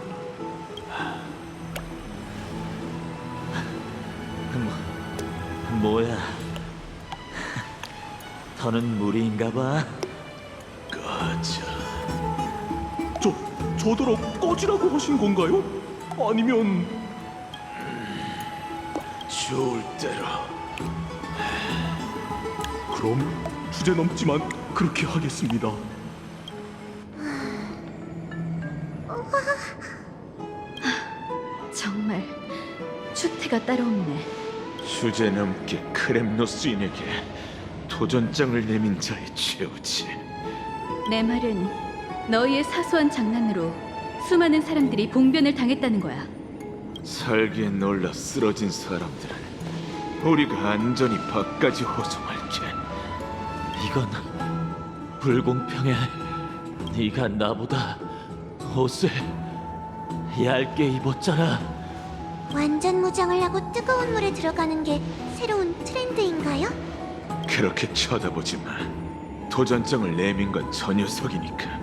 뭐야? 더는 무리인가 봐. 꺼져. 저더러 꺼지라고 하신 건가요? 아니면 좋을 대로. 그럼 주제 넘지만 그렇게 하겠습니다. 정말 추태가 따로 없네. 주제넘게 크렘노스인에게 도전장을 내민 자의 최후지. 내 말은 너희의 사소한 장난으로 수많은 사람들이 봉변을 당했다는 거야. 살기에 놀라 쓰러진 사람들은 우리가 안전히 밖까지 호송할게. 이건 불공평해. 네가 나보다 옷을 얇게 입었잖아. 완전 무장을 하고 뜨거운 물에 들어가는 게 새로운 트렌드인가요? 그렇게 쳐다보지 마. 도전장을 내민 건 저 녀석이니까.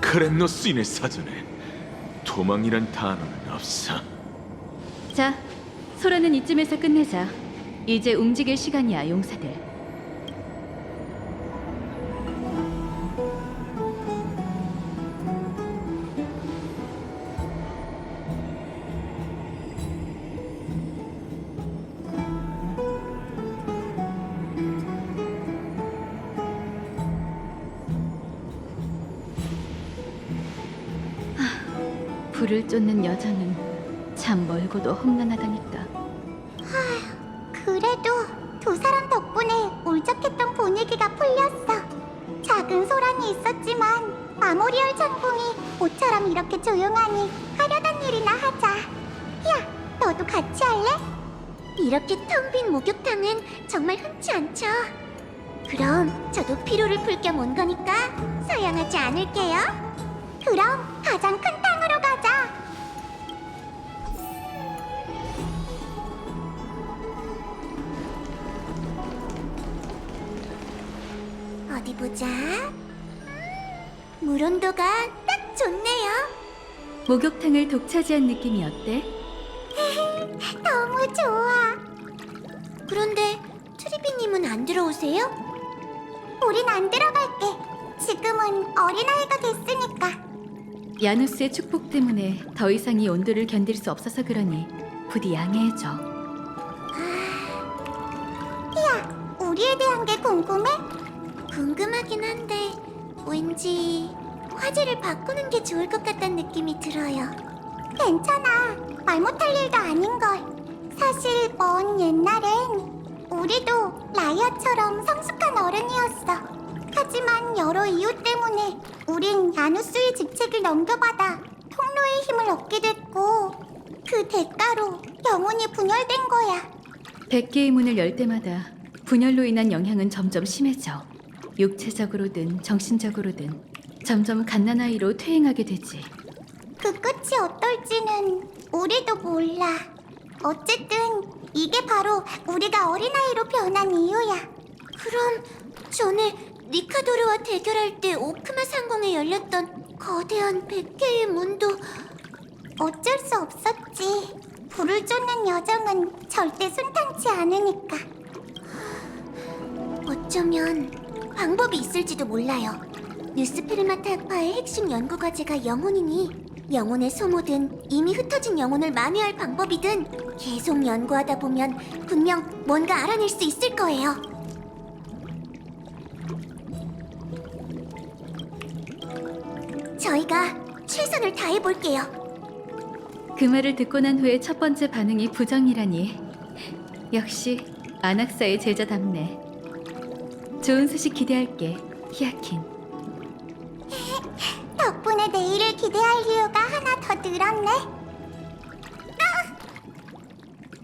크렘노스인의 사전에 도망이란 단어는 없어. 자, 소라는 이쯤에서 끝내자. 이제 움직일 시간이야, 용사들. 불을 쫓는 여자는 참 멀고도 험난하다니까. 그래도 두 사람 덕분에 울적했던 분위기가 풀렸어. 작은 소란이 있었지만 마모리얼 창궁이 모처럼 이렇게 조용하니 하려던 일이나 하자. 야, 너도 같이 할래? 이렇게 텅 빈 목욕탕은 정말 흔치 않죠. 그럼 저도 피로를 풀 겸 온 거니까 사양하지 않을게요. 그럼 가장 큰 탕으로 가자. 어디 보자. 물 온도가 딱 좋네요. 목욕탕을 독차지한 느낌이 어때? 너무 좋아. 그런데 트리비님은 안 들어오세요? 우린 안 들어갈게. 지금은 어린아이가 됐으니까. 야누스의 축복 때문에 더 이상 이 온도를 견딜 수 없어서 그러니 부디 양해해줘. 야, 우리에 대한 게 궁금해? 궁금하긴 한데 왠지 화제를 바꾸는 게 좋을 것 같다는 느낌이 들어요. 괜찮아. 말 못할 일도 아닌걸. 사실 먼 옛날엔 우리도 라이아처럼 성숙한 어른이었어. 하지만 여러 이유 때문에 우린 야누스의 직책을 넘겨받아 통로의 힘을 얻게 됐고 그 대가로 영혼이 분열된 거야. 100개의 문을 열 때마다 분열로 인한 영향은 점점 심해져. 육체적으로든 정신적으로든 점점 갓난아이로 퇴행하게 되지. 그 끝이 어떨지는 우리도 몰라. 어쨌든 이게 바로 우리가 어린아이로 변한 이유야. 그럼 전에 니카도르와 대결할 때 오크마 상공에 열렸던 거대한 100개의 문도 어쩔 수 없었지. 불을 쫓는 여정은 절대 순탄치 않으니까. 어쩌면 방법이 있을지도 몰라요. 뉴스페르마타 학파의 핵심 연구 과제가 영혼이니 영혼의 소모든 이미 흩어진 영혼을 만회할 방법이든 계속 연구하다 보면 분명 뭔가 알아낼 수 있을 거예요. 저희가 최선을 다해볼게요. 그 말을 듣고 난 후에 첫 번째 반응이 부정이라니. 역시 안학사의 제자답네. 좋은 소식 기대할게, 히아킨. 덕분에 내일을 기대할 이유가 하나 더 늘었네.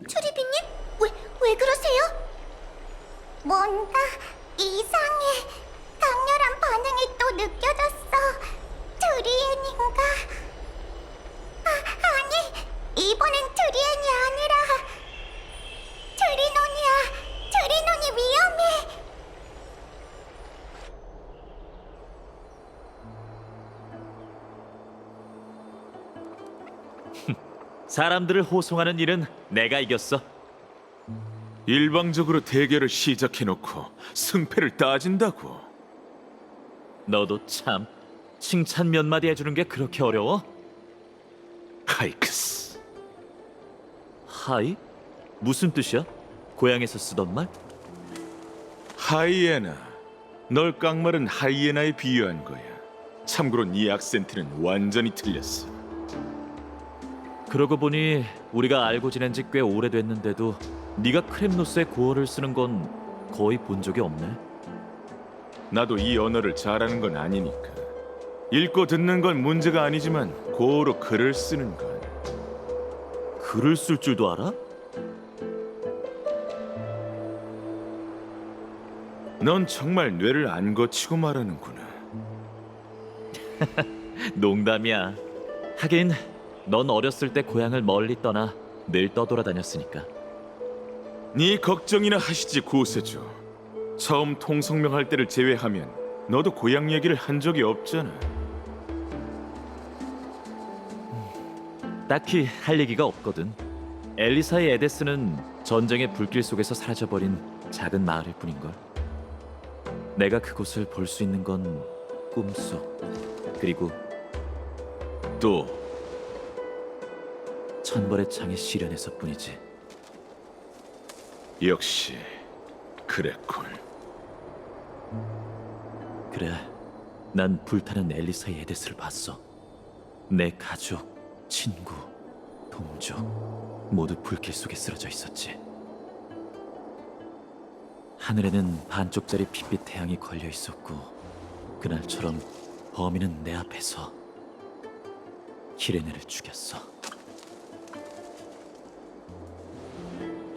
추리비님? 왜 그러세요? 뭔가 이상해. 강렬한 반응이 또 느껴졌어. 트리엔인가? 아니, 이번엔 트리엔이 아니라 트리논이야. 트리논이 위험해. 사람들을 호송하는 일은 내가 이겼어. 일방적으로 대결을 시작해놓고 승패를 따진다고. 너도 참 칭찬 몇 마디 해주는 게 그렇게 어려워? 하이크스. 하이? 무슨 뜻이야? 고향에서 쓰던 말? 하이에나. 널 깡말은 하이에나에 비유한 거야. 참고로 네 악센트는 완전히 틀렸어. 그러고 보니 우리가 알고 지낸 지 꽤 오래됐는데도 네가 크렘노스의 고어를 쓰는 건 거의 본 적이 없네. 나도 이 언어를 잘하는 건 아니니까. 읽고 듣는 건 문제가 아니지만 고어로 글을 쓰는 건. 글을 쓸 줄도 알아? 넌 정말 뇌를 안 거치고 말하는구나. 농담이야. 하긴 넌 어렸을 때 고향을 멀리 떠나 늘 떠돌아다녔으니까. 네 걱정이나 하시지 구세주. 처음 통성명할 때를 제외하면 너도 고향 얘기를 한 적이 없잖아. 딱히 할 얘기가 없거든. 엘리사의 에데스는 전쟁의 불길 속에서 사라져버린 작은 마을일 뿐인걸. 내가 그곳을 볼 수 있는 건 꿈속, 그리고 또 천벌의 창의 시련에서뿐이지. 역시 그랬군. 그래, 난 불타는 엘리사의 에데스를 봤어. 내 가족, 친구, 동족 모두 불길 속에 쓰러져 있었지. 하늘에는 반쪽짜리 핏빛 태양이 걸려 있었고, 그날처럼 범인은 내 앞에서 키레네를 죽였어.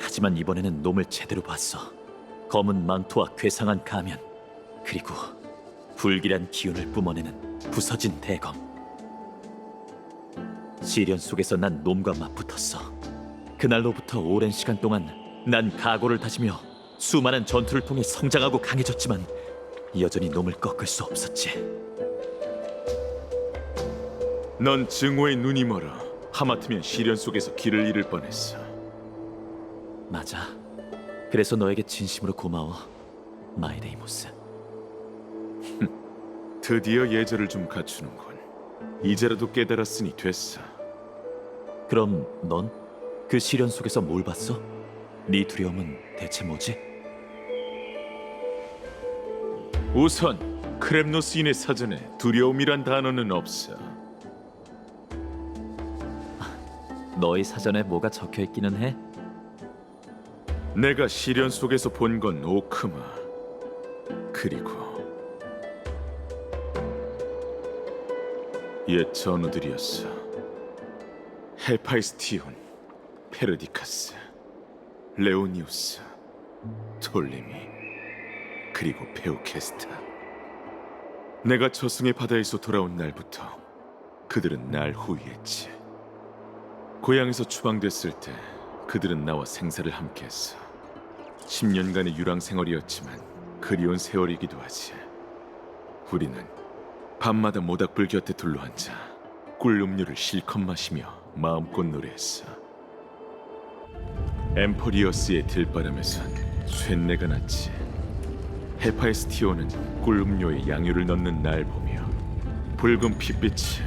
하지만 이번에는 놈을 제대로 봤어. 검은 망토와 괴상한 가면, 그리고 불길한 기운을 뿜어내는 부서진 대검. 시련 속에서 난 놈과 맞붙었어. 그날로부터 오랜 시간 동안 난 각오를 다지며 수많은 전투를 통해 성장하고 강해졌지만 여전히 놈을 꺾을 수 없었지. 넌 증오의 눈이 멀어. 하마터면 시련 속에서 길을 잃을 뻔했어. 맞아. 그래서 너에게 진심으로 고마워, 마이데이모스. 드디어 예절을 좀 갖추는군. 이제라도 깨달았으니 됐어. 그럼 넌 그 시련 속에서 뭘 봤어? 네 두려움은 대체 뭐지? 우선 크렘노스인의 사전에 두려움이란 단어는 없어. 너희 사전에 뭐가 적혀 있기는 해? 내가 시련 속에서 본 건 오크마, 그리고 옛 전우들이었어. 헤파이스티온, 페르디카스, 레오니우스, 톨레미, 그리고 페우케스타. 내가 저승의 바다에서 돌아온 날부터 그들은 날 호위했지. 고향에서 추방됐을 때 그들은 나와 생사를 함께했어. 10년간의 유랑 생활이었지만 그리운 세월이기도 하지. 우리는 밤마다 모닥불 곁에 둘러앉아 꿀 음료를 실컷 마시며 마음껏 노래했어. 엠포리어스의 들바람에선 쇳내가 났지. 헤파이스티오는 꿀 음료에 양유를 넣는 날 보며 붉은 핏빛이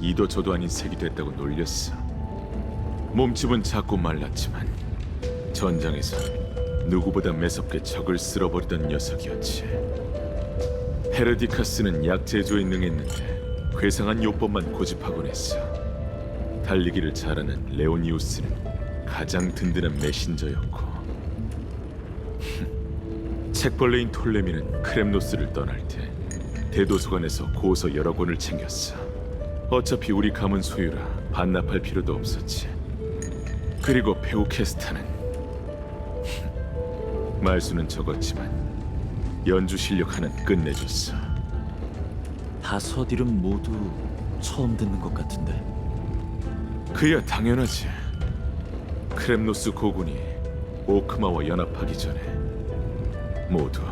이도 저도 아닌 색이 됐다고 놀렸어. 몸집은 작고 말랐지만 전장에서 누구보다 매섭게 적을 쓸어버리던 녀석이었지. 헤르디카스는 약 제조에 능했는데 괴상한 요법만 고집하곤 했어. 달리기를 잘하는 레오니우스는 가장 든든한 메신저였고, 책벌레인 톨레미는 크렘노스를 떠날 때 대도서관에서 고서 여러 권을 챙겼어. 어차피 우리 가문 소유라 반납할 필요도 없었지. 그리고 페우케스타는 말수는 적었지만 연주 실력 하나는 끝내줬어. 다섯 이름 모두 처음 듣는 것 같은데. 그야 당연하지. 크렘노스 고군이 오크마와 연합하기 전에 모두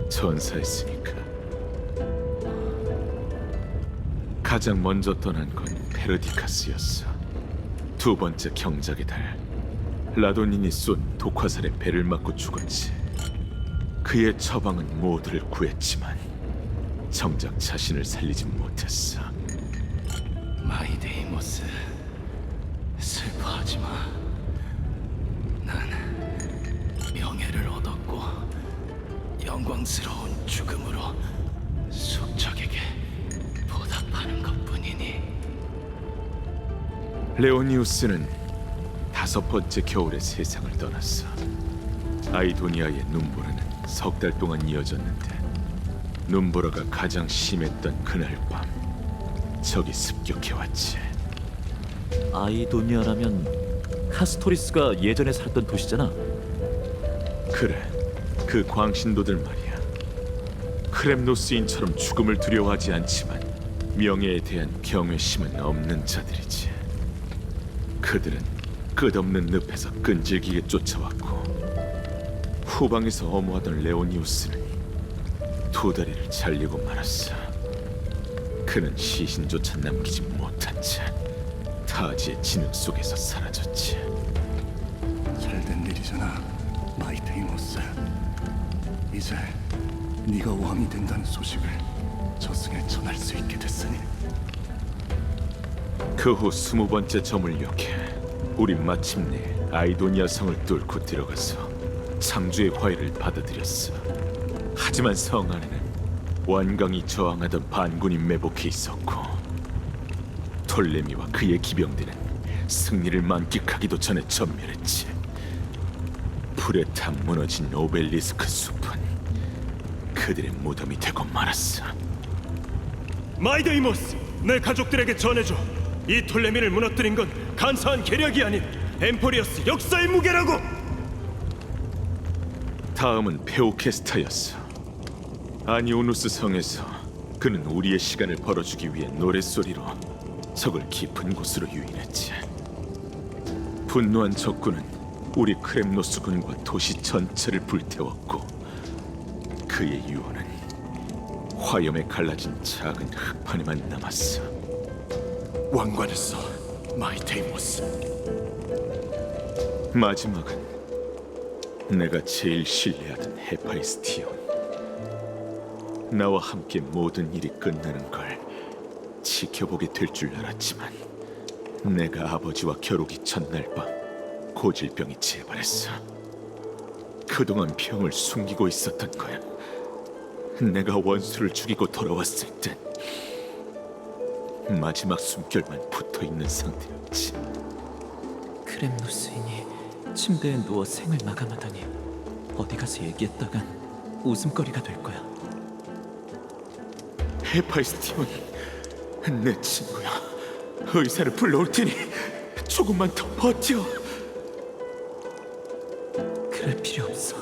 전사했으니까. 가장 먼저 떠난 건 페르디카스였어. 두 번째 경작의 달 라도닌이 쏜 독화살에 배를 맞고 죽었지. 그의 처방은 모두를 구했지만 정작 자신을 살리지 못했어. 마이데이모스, 슬퍼하지 마. 난 명예를 얻었고 영광스러운 죽음으로 숙적에게 보답하는 것뿐이니. 레오니우스는 5번째 겨울에 세상을 떠났어. 아이도니아의 눈보라는 3달 동안 이어졌는데 눈보라가 가장 심했던 그날 밤 적이 습격해왔지. 아이도니아라면 카스토리스가 예전에 살던 도시잖아. 그래, 그 광신도들 말이야. 크렘노스인처럼 죽음을 두려워하지 않지만 명예에 대한 경외심은 없는 자들이지. 그들은 끝없는 늪에서 끈질기게 쫓아왔고 후방에서 엄호하던 레오니우스는 두 다리를 잘리고 말았어. 그는 시신조차 남기지 못한 채 타지의 진흙 속에서 사라졌지. 잘된 일이잖아, 마이데이모스. 이제 네가 왕이 된다는 소식을 저승에 전할 수 있게 됐으니. 그 후 20번째 점을 역해 우리 마침내 아이도니아 성을 뚫고 들어가서 창조의 화해를 받아들였어. 하지만 성 안에는 완강히 저항하던 반군이 매복해 있었고 톨레미와 그의 기병들은 승리를 만끽하기도 전에 전멸했지. 불에 타 무너진 오벨리스크 숲은 그들의 무덤이 되고 말았어. 마이데이모스, 내 가족들에게 전해줘. 이 톨레미를 무너뜨린 건 간사한 계략이 아닌 엠포리어스 역사의 무게라고. 다음은 페오케스타였어. 아니오누스 성에서 그는 우리의 시간을 벌어주기 위해 노랫소리로 적을 깊은 곳으로 유인했지. 분노한 적군은 우리 크렘노스 군과 도시 전체를 불태웠고 그의 유언은 화염에 갈라진 작은 흙판에만 남았어. 왕관을 마이데이모스. 마지막은 내가 제일 신뢰하던 헤파이스티온. 나와 함께 모든 일이 끝나는 걸 지켜보게 될 줄 알았지만 내가 아버지와 겨루기 첫날 밤 고질병이 재발했어. 그동안 병을 숨기고 있었던 거야. 내가 원수를 죽이고 돌아왔을 땐 마지막 숨결만 붙어있는 상태였지. 크렘노스인이 침대에 누워 생을 마감하더니 어디 가서 얘기했다간 웃음거리가 될 거야. 헤파이스티온, 내 친구야. 의사를 불러올 테니 조금만 더 버텨. 그럴 필요 없어.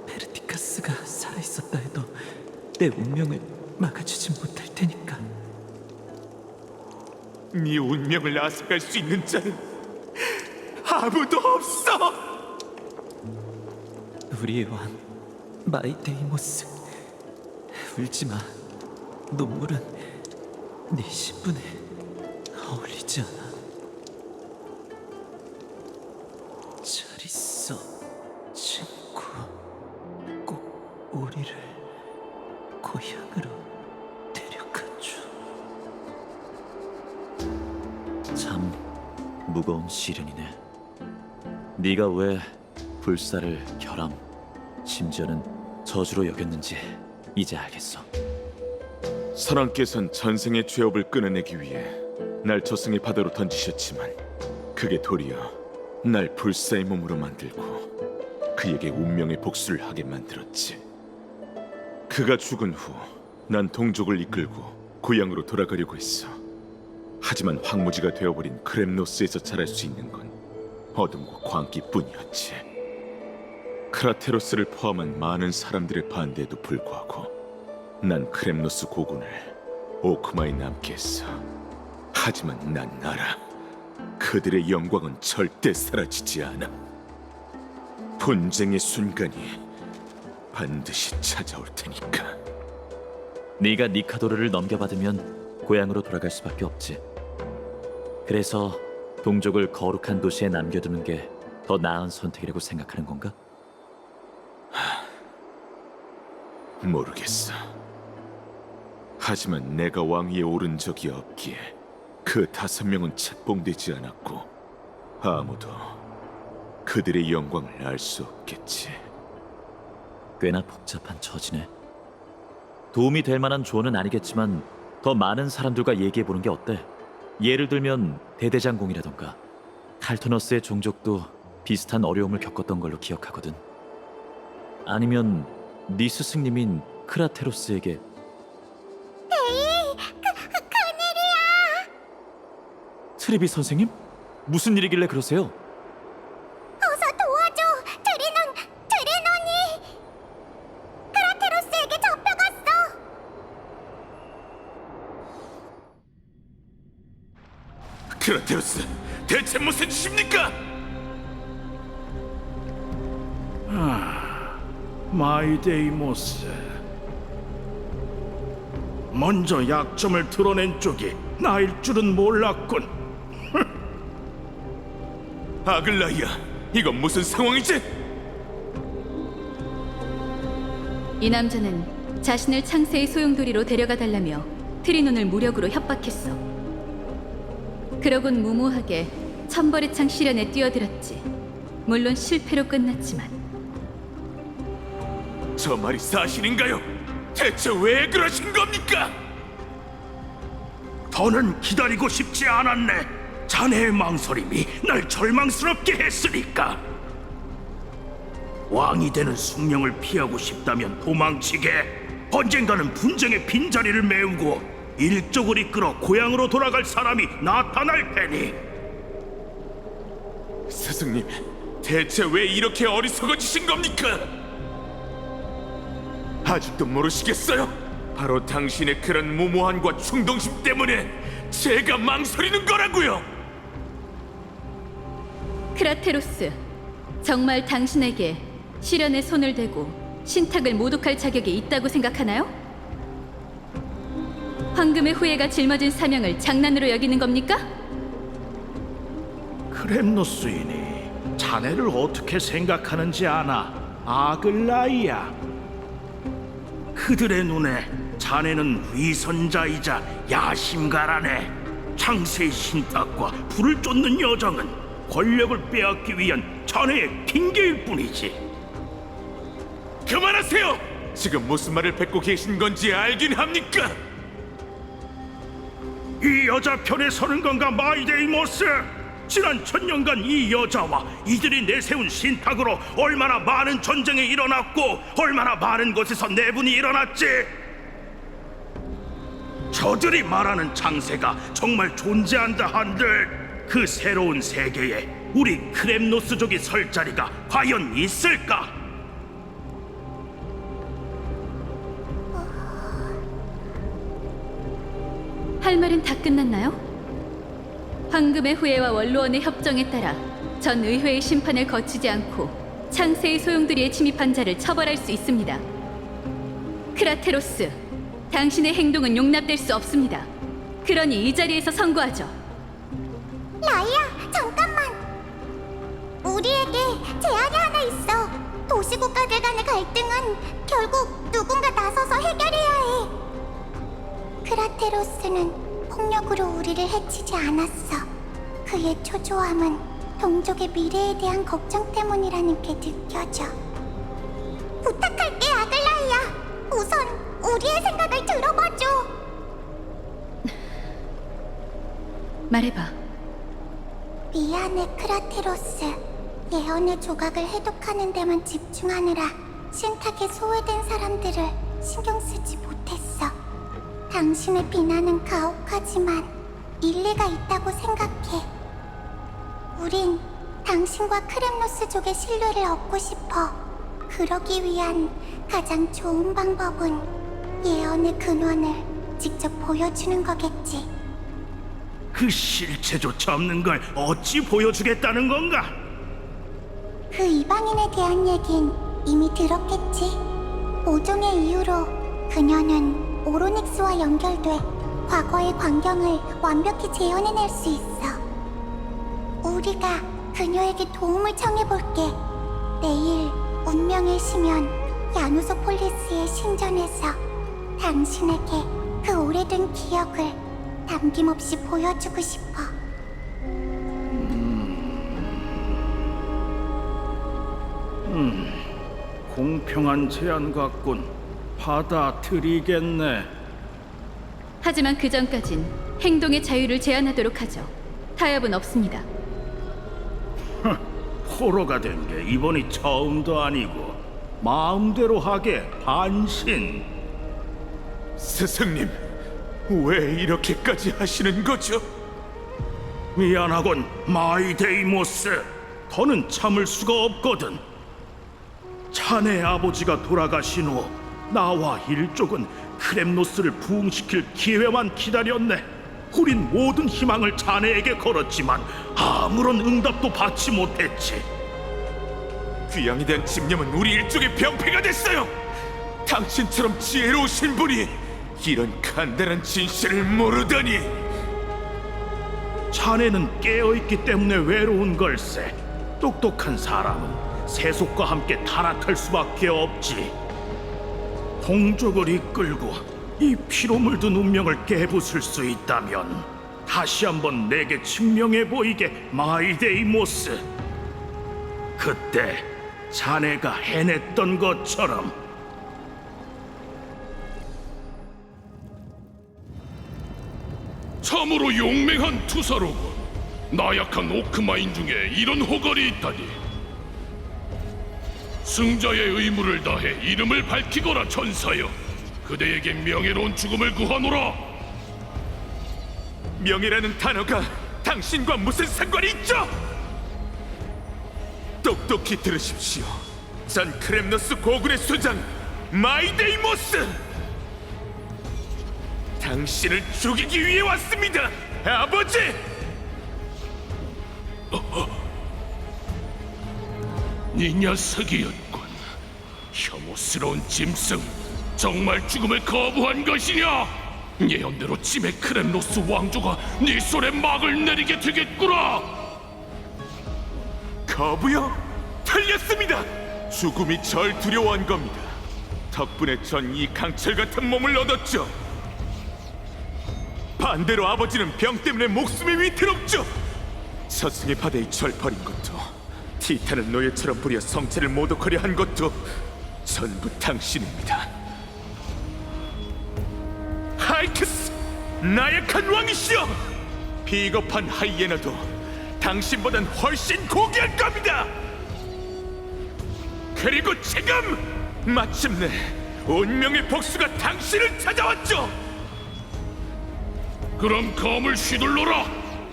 페르티카스가 살아있었다 해도 내 운명을 막아주진 못할 테니까. 네 운명을 앗아갈 수 있는 자는 아무도 없어. 우리의 왕 마이데이모스, 울지 마. 눈물은 네 신분에 어울리지 않아. 잘 있어, 친구. 꼭 우리를 고향으로 데려가줘. 참 무거운 시련이네. 네가 왜 불사를 결함, 심지어는 저주로 여겼는지 이제 알겠어. 선왕께선 전생의 죄업을 끊어내기 위해 날 저승의 바다로 던지셨지만 그게 도리어 날 불사의 몸으로 만들고 그에게 운명의 복수를 하게 만들었지. 그가 죽은 후 난 동족을 이끌고 고향으로 돌아가려고 했어. 하지만 황무지가 되어버린 크렘노스에서 자랄 수 있는 건 어둠과 광기뿐이었지. 크라테로스를 포함한 많은 사람들의 반대에도 불구하고 난 크렘노스 고군을 오크마에 남게 했어. 하지만 난 알아. 그들의 영광은 절대 사라지지 않아. 분쟁의 순간이 반드시 찾아올 테니까. 네가 니카도르를 넘겨받으면 고향으로 돌아갈 수밖에 없지. 그래서 동족을 거룩한 도시에 남겨두는 게 더 나은 선택이라고 생각하는 건가? 모르겠어. 하지만 내가 왕위에 오른 적이 없기에 그 5명은 책봉되지 않았고 아무도 그들의 영광을 알 수 없겠지. 꽤나 복잡한 처지네. 도움이 될 만한 조언은 아니겠지만 더 많은 사람들과 얘기해보는 게 어때? 예를 들면 대대장공이라던가. 칼토너스의 종족도 비슷한 어려움을 겪었던 걸로 기억하거든. 아니면 네 스승님인 크라테로스에게. 그늘이야! 트리비 선생님? 무슨 일이길래 그러세요? 어서 도와줘! 드리논이 크라테로스에게 잡혀갔어! 크라테로스, 대체 무슨 짓입니까? 마이데이모스, 먼저 약점을 드러낸 쪽이 나일 줄은 몰랐군. 아글라이아, 이건 무슨 상황이지? 이 남자는 자신을 창세의 소용돌이로 데려가 달라며 트리논을 무력으로 협박했어. 그러곤 무모하게 천벌의 창 실현에 뛰어들었지. 물론 실패로 끝났지만. 저 말이 사실인가요? 대체 왜 그러신 겁니까? 더는 기다리고 싶지 않았네. 자네의 망설임이 날 절망스럽게 했으니까. 왕이 되는 숙명을 피하고 싶다면 도망치게. 언젠가는 분쟁의 빈자리를 메우고 일족을 이끌어 고향으로 돌아갈 사람이 나타날 테니. 스승님, 대체 왜 이렇게 어리석어지신 겁니까? 아직도 모르시겠어요? 바로 당신의 그런 무모함과 충동심 때문에 제가 망설이는 거라고요. 크라테로스, 정말 당신에게 시련에 손을 대고 신탁을 모독할 자격이 있다고 생각하나요? 황금의 후예가 짊어진 사명을 장난으로 여기는 겁니까? 크렘노스인이 자네를 어떻게 생각하는지 아나, 아글라이아. 그들의 눈에 자네는 위선자이자 야심가라네. 창세의 신탁과 불을 쫓는 여정은 권력을 빼앗기 위한 자네의 핑계일 뿐이지. 그만하세요! 지금 무슨 말을 뱉고 계신 건지 알긴 합니까? 이 여자 편에 서는 건가, 마이데이모스? 지난 1000년간 이 여자와 이들이 내세운 신탁으로 얼마나 많은 전쟁이 일어났고 얼마나 많은 곳에서 내분이 일어났지. 저들이 말하는 창세가 정말 존재한다 한들 그 새로운 세계에 우리 크렘노스족이 설 자리가 과연 있을까? 할 말은 다 끝났나요? 황금의 후예와 원로원의 협정에 따라 전 의회의 심판을 거치지 않고 창세의 소용돌이에 침입한 자를 처벌할 수 있습니다. 크라테로스, 당신의 행동은 용납될 수 없습니다. 그러니 이 자리에서 선고하죠. 라이아, 잠깐만! 우리에게 제안이 하나 있어. 도시국가들 간의 갈등은 결국 누군가 나서서 해결해야 해. 크라테로스는 폭력으로 우리를 해치지 않았어. 그의 초조함은 동족의 미래에 대한 걱정 때문이라는 게 느껴져. 부탁할게, 아글라이아. 우선 우리의 생각을 들어봐줘. 말해봐. 미안해, 크라테로스. 예언의 조각을 해독하는 데만 집중하느라 신탁에 소외된 사람들을 신경 쓰지 못했어. 당신의 비난은 가혹하지만 일리가 있다고 생각해. 우린 당신과 크렘노스족의 신뢰를 얻고 싶어. 그러기 위한 가장 좋은 방법은 예언의 근원을 직접 보여주는 거겠지. 그 실체조차 없는 걸 어찌 보여주겠다는 건가? 그 이방인에 대한 얘긴 이미 들었겠지. 모종의 이유로 그녀는 오로닉스와 연결돼 과거의 광경을 완벽히 재현해낼 수 있어. 우리가 그녀에게 도움을 청해볼게. 내일 운명의 심연 야누소폴리스의 신전에서 당신에게 그 오래된 기억을 남김없이 보여주고 싶어. 공평한 제안 같군. 받아들이겠네. 하지만 그 전까진 행동의 자유를 제한하도록 하죠. 타협은 없습니다. 포로가 된 게 이번이 처음도 아니고 마음대로 하게 반신. 스승님, 왜 이렇게까지 하시는 거죠? 미안하군 마이데이모스. 더는 참을 수가 없거든. 자네 아버지가 돌아가신 후 나와 일족은 크렘노스를 부흥시킬 기회만 기다렸네. 우린 모든 희망을 자네에게 걸었지만 아무런 응답도 받지 못했지. 귀양에 대한 집념은 우리 일족의 병폐가 됐어요. 당신처럼 지혜로우신 분이 이런 간단한 진실을 모르다니. 자네는 깨어있기 때문에 외로운 걸세. 똑똑한 사람은 세속과 함께 타락할 수밖에 없지. 동족을 이끌고 이 피로 물든 운명을 깨부술 수 있다면 다시 한번 내게 증명해 보이게 마이데이모스. 그때 자네가 해냈던 것처럼. 참으로 용맹한 투사로군. 나약한 오크마인 중에 이런 호걸이 있다니. 승자의 의무를 다해 이름을 밝히거라 전사여. 그대에게 명예로운 죽음을 구하노라. 명예라는 단어가 당신과 무슨 상관이 있죠? 똑똑히 들으십시오. 전 크렘노스 고군의 수장 마이데이모스. 당신을 죽이기 위해 왔습니다, 아버지! 이 녀석이었군. 혐오스러운 짐승. 정말 죽음을 거부한 것이냐? 예언대로 짐의 크렘노스 왕조가 네 손에 막을 내리게 되겠구나. 거부요? 틀렸습니다. 죽음이 절 두려워한 겁니다. 덕분에 전 이 강철 같은 몸을 얻었죠. 반대로 아버지는 병 때문에 목숨이 위태롭죠. 저승의 바다에 절 버린 것도, 티탄을 노예처럼 부려 성체를 모독하려 한 것도 전부 당신입니다. 하이크스! 나약한 왕이시여! 비겁한 하이에나도 당신보단 훨씬 고귀할 겁니다! 그리고 지금! 마침내 운명의 복수가 당신을 찾아왔죠! 그럼 검을 휘둘러라.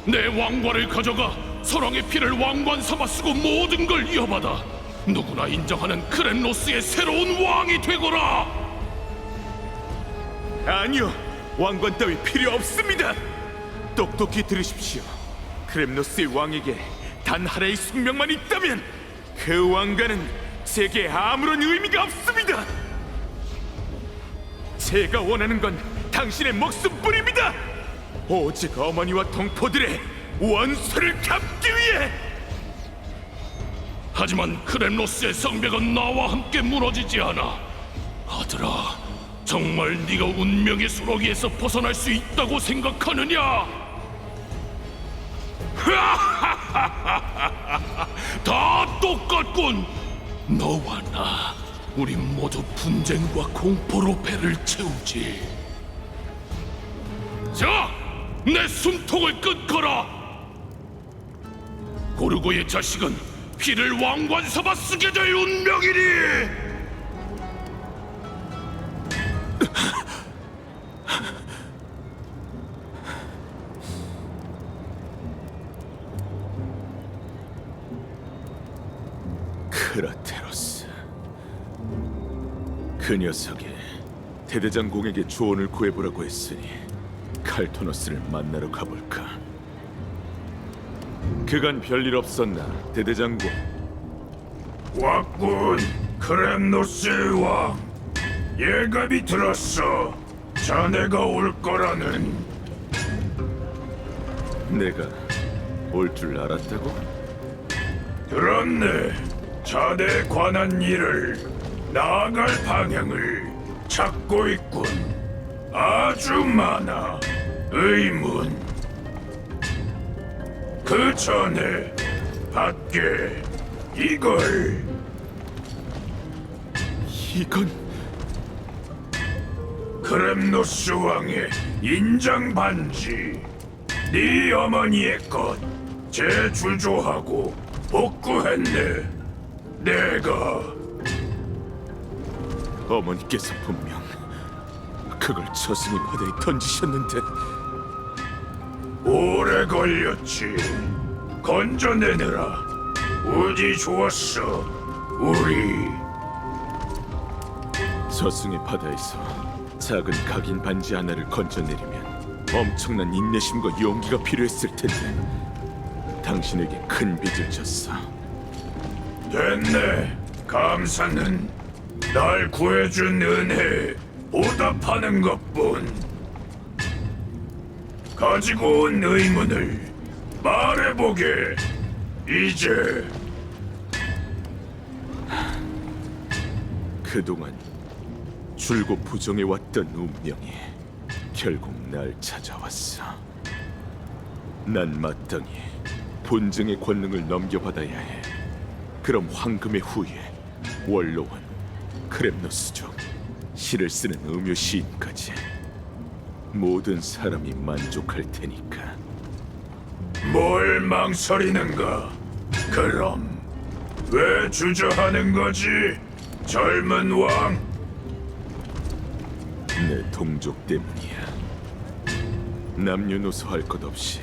내 왕관을 가져가 서랑의 피를 왕관 삼아 쓰고 모든 걸 이어받아 누구나 인정하는 크렘노스의 새로운 왕이 되거라. 아니요, 왕관 따위 필요 없습니다. 똑똑히 들으십시오. 크렘노스의 왕에게 단 하나의 숙명만 있다면 그 왕관은 제게 아무런 의미가 없습니다. 제가 원하는 건 당신의 목숨뿐입니다. 오직 어머니와 동포들의 원수를 갚기 위해. 하지만 크렘노스의 성벽은 나와 함께 무너지지 않아. 아들아, 정말 네가 운명의 소로기에서 벗어날 수 있다고 생각하느냐? 다 똑같군. 너와 나, 우리 모두 분쟁과 공포로 배를 채우지. 자, 내 숨통을 끊거라. 고르고의 자식은 피를 왕관 삼아 쓰게 될 운명이니. 크라테로스, 그 녀석이 대대장공에게 조언을 구해보라고 했으니 칼토너스를 만나러 가볼까? 그간 별일 없었나, 대대장공? 왔군, 크렘노스의 왕. 예감이 들었어. 자네가 올 거라는. 내가 올 줄 알았다고? 들었네. 자네에 관한 일을 나아갈 방향을 찾고 있군. 아주 많아. 의문. 그 전에 밖에 이걸. 이건 크렘노스 왕의 인장 반지. 네 어머니의 것 재주조하고 복구했네. 내가. 어머니께서 분명 그걸 저승의 바다에 던지셨는데. 오래 걸렸지. 건져내느라 운이 좋았어. 우리. 저승의 바다에서 작은 각인 반지 하나를 건져내려면 엄청난 인내심과 용기가 필요했을 텐데 당신에게 큰 빚을 졌어. 됐네. 감사는 날 구해준 은혜에 보답하는 것뿐. 가지고 온 의문을 말해보게. 이제. 그동안 줄곧 부정해왔던 운명이 결국 날 찾아왔어. 난 마땅히 본증의 권능을 넘겨받아야 해. 그럼 황금의 후예, 원로원, 크렘노스족, 시를 쓰는 음유 시인까지 모든 사람이 만족할 테니까. 뭘 망설이는가? 그럼 왜 주저하는 거지? 젊은 왕. 내 동족 때문이야. 남녀노소 할 것 없이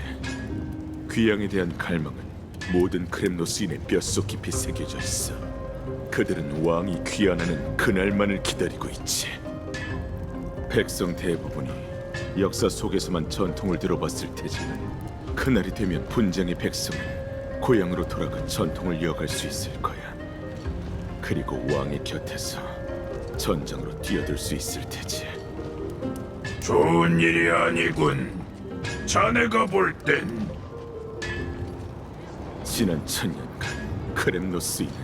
귀양에 대한 갈망은 모든 크렘노스인의 뼛속 깊이 새겨져 있어. 그들은 왕이 귀환하는 그날만을 기다리고 있지. 백성 대부분이 역사 속에서만 전통을 들어봤을 테지만 그날이 되면 분쟁의 백성은 고향으로 돌아가 전통을 이어갈 수 있을 거야. 그리고 왕의 곁에서 전장으로 뛰어들 수 있을 테지. 좋은 일이 아니군. 자네가 볼 땐. 지난 천년간 크렘노스인은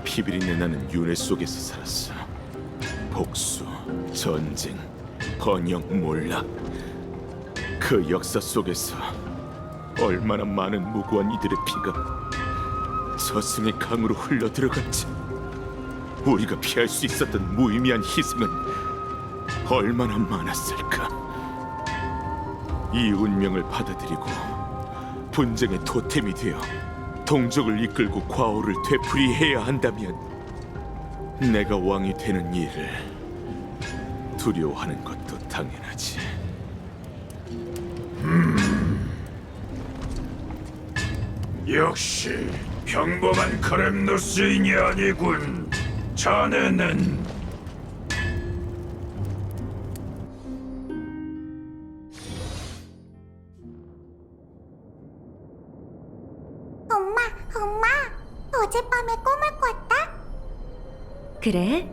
피비린내 나는 윤회 속에서 살았어. 복수, 전쟁, 번영, 몰락. 그 역사 속에서 얼마나 많은 무고한 이들의 피가 저승의 강으로 흘러들어갔지. 우리가 피할 수 있었던 무의미한 희생은 얼마나 많았을까. 이 운명을 받아들이고 분쟁의 토템이 되어 동족을 이끌고 과오를 되풀이해야 한다면 내가 왕이 되는 일을 두려워하는 것도 당연하지. 역시 평범한 크렘노스인이 아니군. 자네는. 엄마, 어젯밤에 꿈을 꿨다? 그래?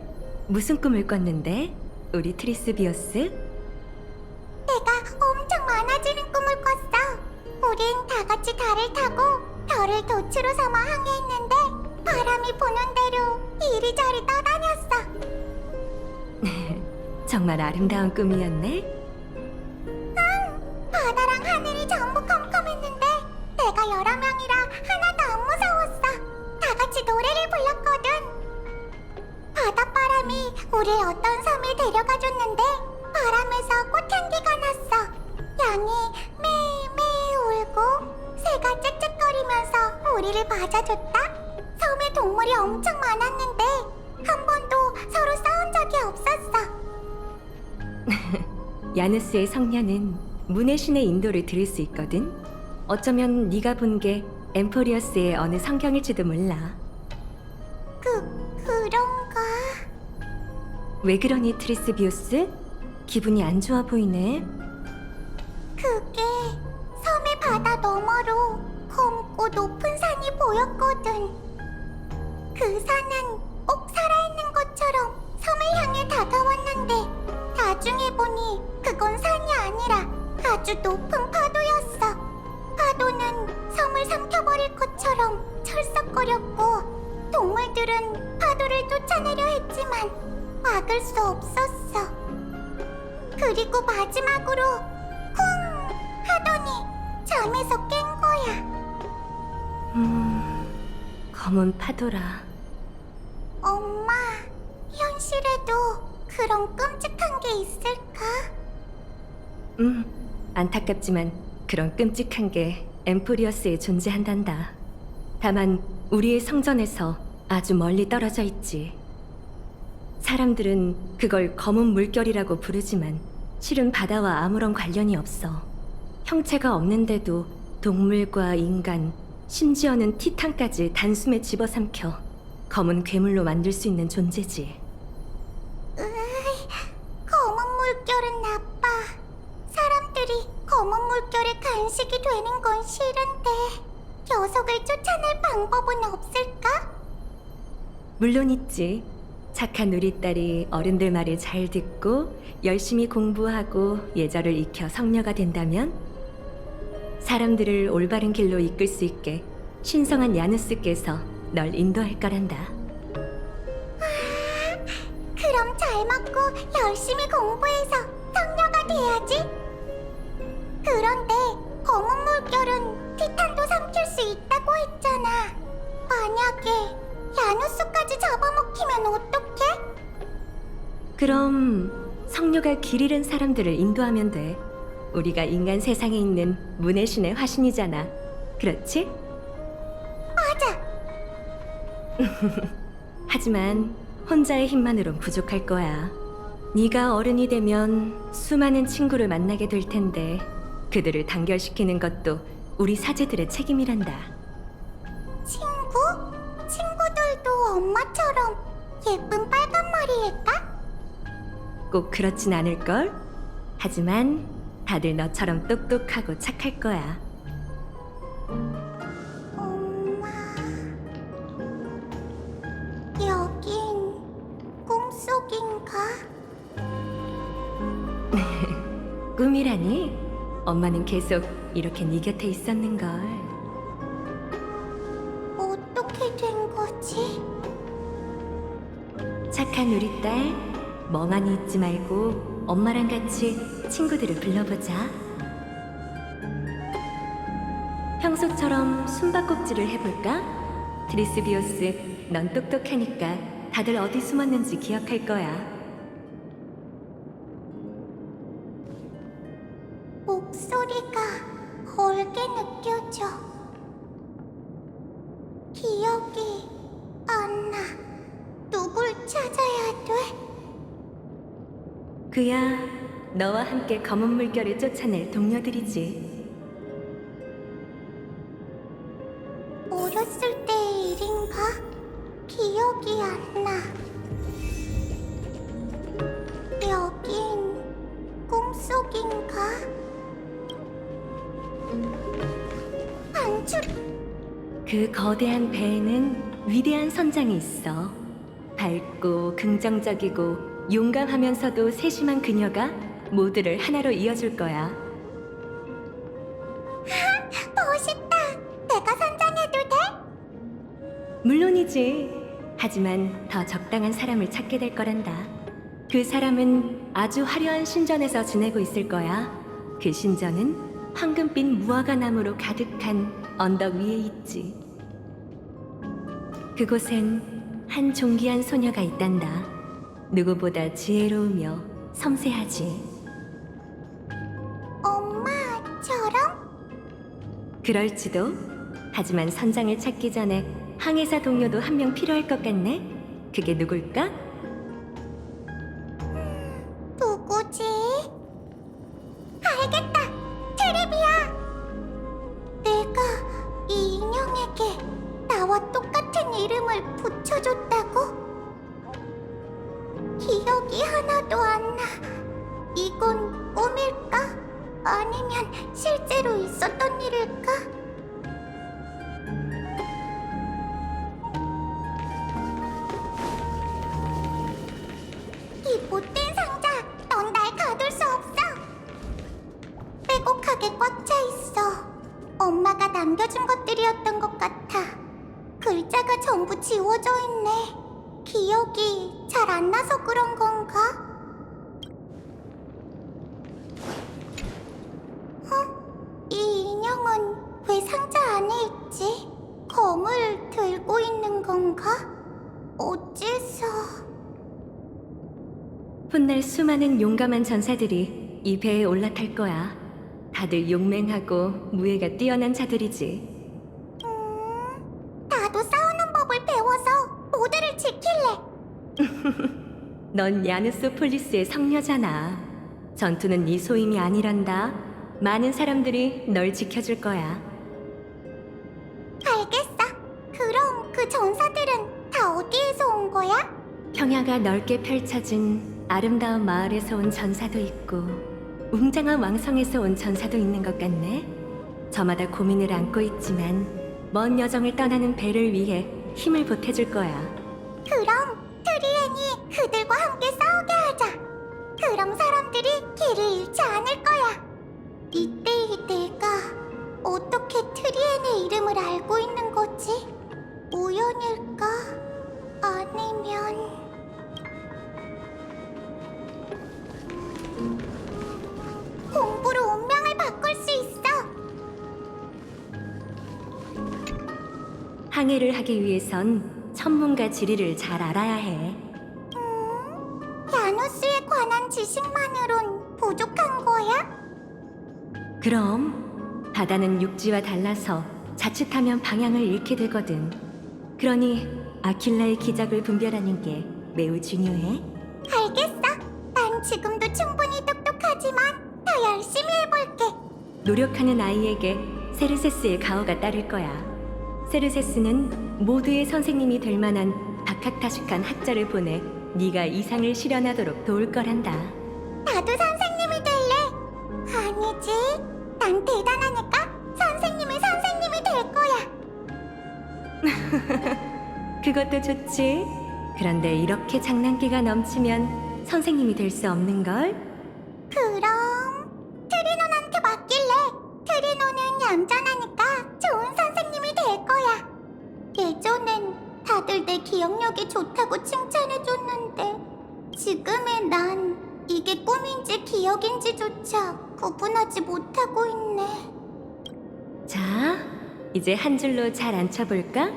무슨 꿈을 꿨는데? 우리 트리스비어스? 내가 엄청 많아지는 꿈을 꿨어. 우린 다 같이 달을 타고 별을 돛으로 삼아 항해했는데 바람이 부는 대로 이리저리 떠다녔어. 정말 아름다운 꿈이었네? 바다랑 하늘이 전부 컴컴했는데 내가 여러 명이라 하나도 안 무서웠어. 다 같이 노래를 불렀거든. 바닷바람이 우릴 어떤 섬에 데려가줬는데 바람에서 꽃향기가 났어. 양이 메메 울고 새가 짹짹거리면서 우리를 맞아줬다. 섬에 동물이 엄청 많았는데 한 번도 서로 싸운 적이 없었어. 야누스의 성녀는 문의 신의 인도를 들을 수 있거든. 어쩌면 네가 본 게 엠포리어스의 어느 성경일지도 몰라. 그런가? 왜 그러니 트리스비우스? 기분이 안 좋아 보이네. 그게 섬의 바다 너머로 검고 높은 산이 보였거든. 그 산은 꼭 살아있는 것처럼 섬을 향해 다가왔는데 나중에 보니 그건 산이 아니라 아주 높은 파도였어. 파도는 섬을 파도를 삼켜버릴 것처럼 철썩거렸고 동물들은 파도를 쫓아내려 했지만 막을 수 없었어. 그리고 마지막으로 쿵 하더니 잠에서 깬 거야. 검은 파도라. 엄마, 현실에도 그런 끔찍한 게 있을까? 안타깝지만 그런 끔찍한 게 엠포리어스에 존재한단다. 다만 우리의 성전에서 아주 멀리 떨어져 있지. 사람들은 그걸 검은 물결이라고 부르지만 실은 바다와 아무런 관련이 없어. 형체가 없는데도 동물과 인간, 심지어는 티탄까지 단숨에 집어삼켜 검은 괴물로 만들 수 있는 존재지. 검은 물결은 나빠. 사람들이 검은 물결의 간식이 되는 건 싫은데 녀석을 쫓아낼 방법은 없을까? 물론 있지. 착한 우리 딸이 어른들 말을 잘 듣고 열심히 공부하고 예절을 익혀 성녀가 된다면 사람들을 올바른 길로 이끌 수 있게 신성한 야누스께서 널 인도할 거란다. 그럼 잘 먹고 열심히 공부해서 성녀가 돼야지. 그런데 검은 물결은 티탄도 삼킬 수 있다고 했잖아. 만약에 야누스까지 잡아먹히면 어떡해? 그럼 성녀가 길 잃은 사람들을 인도하면 돼. 우리가 인간 세상에 있는 문의 신의 화신이잖아. 그렇지? 맞아. 하지만 혼자의 힘만으론 부족할 거야. 네가 어른이 되면 수많은 친구를 만나게 될 텐데 그들을 단결시키는 것도 우리 사제들의 책임이란다. 친구? 친구들도 엄마처럼 예쁜 빨간 머리일까? 꼭 그렇진 않을걸? 하지만 다들 너처럼 똑똑하고 착할 거야. 엄마... 여긴 꿈속인가? 꿈이라니? 엄마는 계속 이렇게 네 곁에 있었는걸. 어떻게 된 거지? 착한 우리 딸, 멍하니 있지 말고 엄마랑 같이 친구들을 불러보자. 평소처럼 숨바꼭질을 해볼까? 드리스비오스, 넌 똑똑하니까 다들 어디 숨었는지 기억할 거야. 목소리가 멀게 느껴져. 기억이 안 나. 누굴 찾아야 돼? 그야 너와 함께 검은 물결을 쫓아낼 동료들이지. 어렸을 때의 일인가? 기억이 안 나. 여긴 꿈속인가? 방출... 그 거대한 배에는 위대한 선장이 있어. 밝고 긍정적이고 용감하면서도 세심한 그녀가 모두를 하나로 이어줄 거야. 멋있다. 내가 선장해도 돼? 물론이지. 하지만 더 적당한 사람을 찾게 될 거란다. 그 사람은 아주 화려한 신전에서 지내고 있을 거야. 그 신전은 황금빛 무화과 나무로 가득한 언덕 위에 있지. 그곳엔 한 존귀한 소녀가 있단다. 누구보다 지혜로우며 섬세하지. 엄마처럼? 그럴지도. 하지만 선장을 찾기 전에 항해사 동료도 한 명 필요할 것 같네. 그게 누굴까? 누구지? 알겠다! 트리비아! 내가 이 인형에게 나와 똑같은 이름을 붙여줬다고? 기억이 하나도 안 나. 이건 꿈일까? 아니면 실제로 있었던 일일까? 이 못된 상자, 넌 날 가둘 수 없어. 빼곡하게 꽉 차 있어. 엄마가 남겨준 것들이었던 것 같아. 글자가 전부 지워져 있네. 기억이 잘 안 나서 그런 건가? 이 인형은 왜 상자 안에 있지? 검을 들고 있는 건가? 어째서... 훗날 수많은 용감한 전사들이 이 배에 올라탈 거야. 다들 용맹하고 무예가 뛰어난 자들이지. 나도 싸우는 법을 배워서 모두를 지킬래. 넌 야누소폴리스의 성녀잖아. 전투는 네 소임이 아니란다. 많은 사람들이 널 지켜줄 거야. 알겠어. 그럼 그 전사들은 다 어디에서 온 거야? 평야가 넓게 펼쳐진 아름다운 마을에서 온 전사도 있고 웅장한 왕성에서 온 전사도 있는 것 같네. 저마다 고민을 안고 있지만 먼 여정을 떠나는 배를 위해 힘을 보태줄 거야. 그럼 트리엔이 그들과 함께 싸우게 하자. 그럼 사람들이 길을 잃지 않을 거야. 이때의 내가 어떻게 트리엔의 이름을 알고 있는 거지? 우연일까? 아니면... 공부로 운명을 바꿀 수 있어. 항해를 하기 위해선 천문과 지리를 잘 알아야 해. 야누스에 관한 지식만으론 부족한 거야? 그럼 바다는 육지와 달라서 자칫하면 방향을 잃게 되거든. 그러니 아킬라의 기적을 분별하는 게 매우 중요해. 알겠어. 난 지금도 충분히 똑똑하지만 더 열심히 해볼게. 노력하는 아이에게 세르세스의 가호가 따를 거야. 세르세스는 모두의 선생님이 될 만한 박학다식한 학자를 보내 네가 이상을 실현하도록 도울 거란다. 나도 선생님이 될래. 아니지. 난 대단하니까 선생님의 선생님이 될 거야. 그것도 좋지. 그런데 이렇게 장난기가 넘치면 선생님이 될 수 없는걸? 그럼 트리논한테 맡길래. 트리논은 얌전하니까 좋은 선생님이 될 거야. 예전엔 다들 내 기억력이 좋다고 칭찬해줬는데 지금의 난 이게 꿈인지 기억인지조차 구분하지 못하고 있네. 자, 이제 한 줄로 잘 앉혀볼까?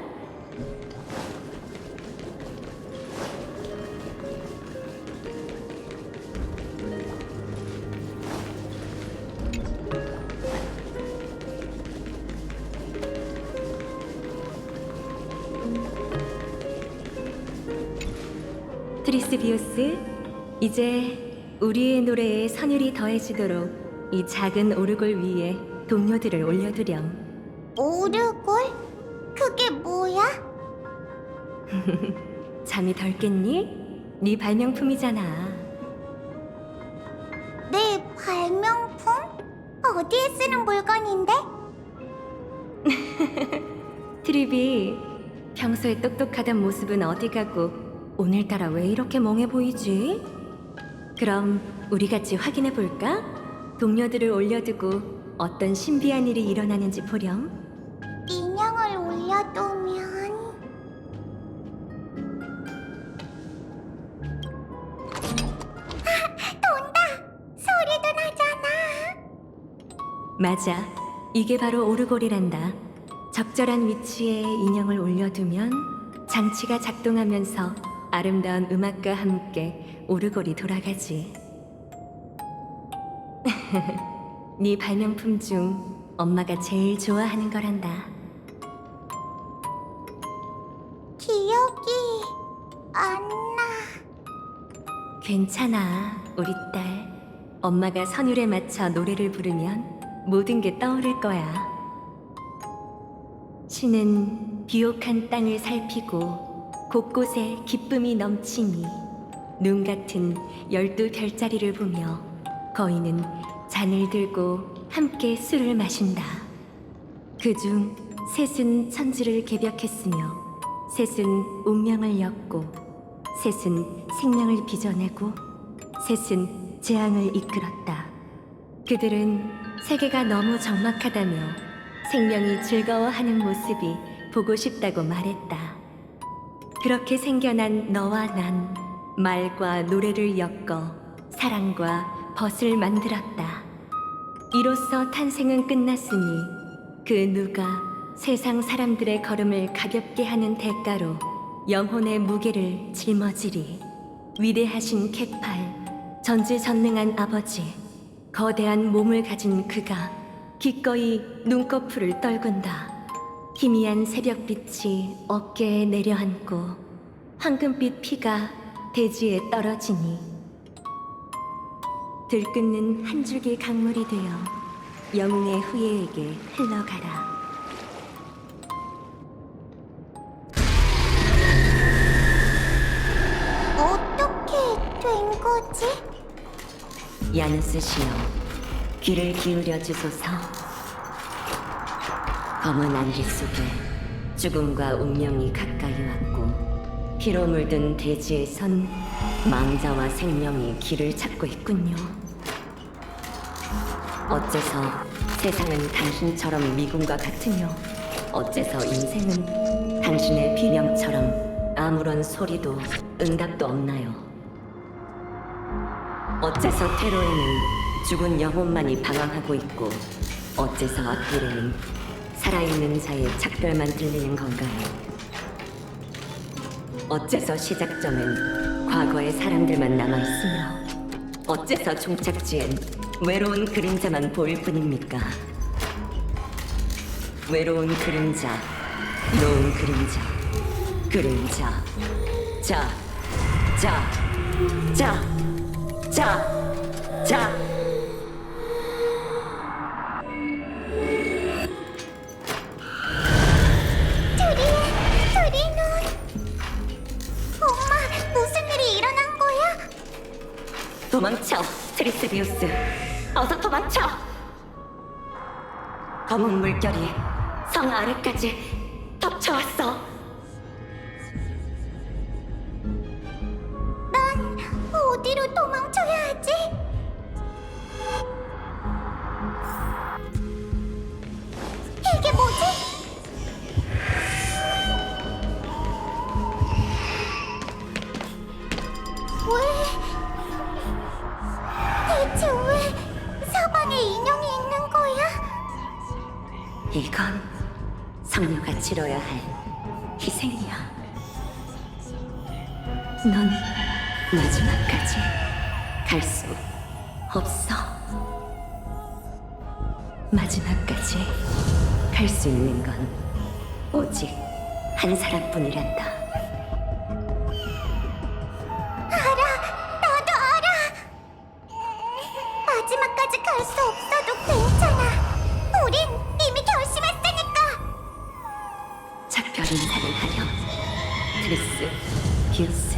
트리스비우스, 이제 우리의 노래에 선율이 더해지도록 이 작은 오르골 위에 동료들을 올려두렴. 오르골? 그게 뭐야? 잠이 덜 깼니? 네 발명품이잖아. 내 발명품? 어디에 쓰는 물건인데? 트리비, 평소에 똑똑하던 모습은 어디 가고 오늘따라 왜 이렇게 멍해 보이지? 그럼 우리 같이 확인해 볼까? 동료들을 올려두고 어떤 신비한 일이 일어나는지 보렴. 인형을 올려두면 돈다! 소리도 나잖아. 맞아, 이게 바로 오르골이란다. 적절한 위치에 인형을 올려두면 장치가 작동하면서 아름다운 음악과 함께 오르골이 돌아가지. 네 발명품 중 엄마가 제일 좋아하는 거란다. 기억이 안 나. 괜찮아, 우리 딸. 엄마가 선율에 맞춰 노래를 부르면 모든 게 떠오를 거야. 신은 비옥한 땅을 살피고 곳곳에 기쁨이 넘치니 눈 같은 12별자리를 보며 거인은 잔을 들고 함께 술을 마신다. 그중 셋은 천지를 개벽했으며 셋은 운명을 엮고 셋은 생명을 빚어내고 셋은 재앙을 이끌었다. 그들은 세계가 너무 적막하다며 생명이 즐거워하는 모습이 보고 싶다고 말했다. 그렇게 생겨난 너와 난 말과 노래를 엮어 사랑과 벗을 만들었다. 이로써 탄생은 끝났으니 그 누가 세상 사람들의 걸음을 가볍게 하는 대가로 영혼의 무게를 짊어지리. 위대하신 캣팔, 전지전능한 아버지, 거대한 몸을 가진 그가 기꺼이 눈꺼풀을 떨군다. 희미한 새벽빛이 어깨에 내려앉고 황금빛 피가 대지에 떨어지니 들끓는 한 줄기 강물이 되어 영웅의 후예에게 흘러가라. 어떻게 된 거지? 야누스시여, 귀를 기울여 주소서. 검은 안개 속에 죽음과 운명이 가까이 왔고 피로 물든 대지에선 망자와 생명이 길을 찾고 있군요. 어째서 세상은 당신처럼 미궁과 같으며 어째서 인생은 당신의 비명처럼 아무런 소리도 응답도 없나요? 어째서 테러에는 죽은 영혼만이 방황하고 있고 어째서 앞길에는 살아있는 자의 작별만 들리는 건가요? 어째서 시작점엔 과거의 사람들만 남아있으며 어째서 종착지엔 외로운 그림자만 보일 뿐입니까? 외로운 그림자, 노은 그림자, 그림자, 자, 자, 자, 자, 자. 도망쳐, 트리스비우스. 어서 도망쳐. 검은 물결이 성 아래까지 덮쳐왔어. 난 어디로 도망쳐야 하지? 이게 뭐지? 대체 왜 사방에 인형이 있는 거야? 이건 성녀가 치러야 할 희생이야. 넌 마지막까지 갈 수 없어. 마지막까지 갈 수 있는 건 오직 한 사람뿐이란다. 마지막까지 갈 수 없어도 괜찮아. 우린 이미 결심했으니까. 작별 인사를 하렴, 트리스 비우스.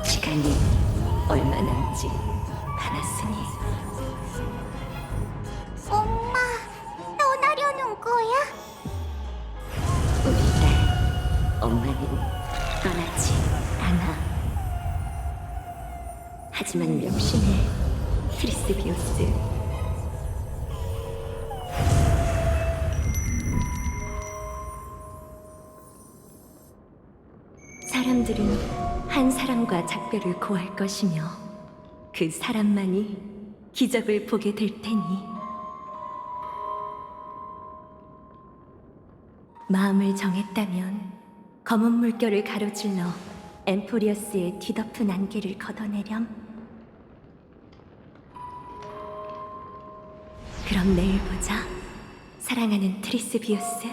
시간이 얼마 남지 않았으니. 엄마, 떠나려는 거야? 우리 딸, 엄마는 떠나지 않아. 하지만 명심해, 트리스비우스. 사람들은 한 사람과 작별을 고할 것이며 그 사람만이 기적을 보게 될 테니 마음을 정했다면 검은 물결을 가로질러 엠포리어스의 뒤덮은 안개를 걷어내렴. 그럼 내일 보자, 사랑하는 트리스비우스.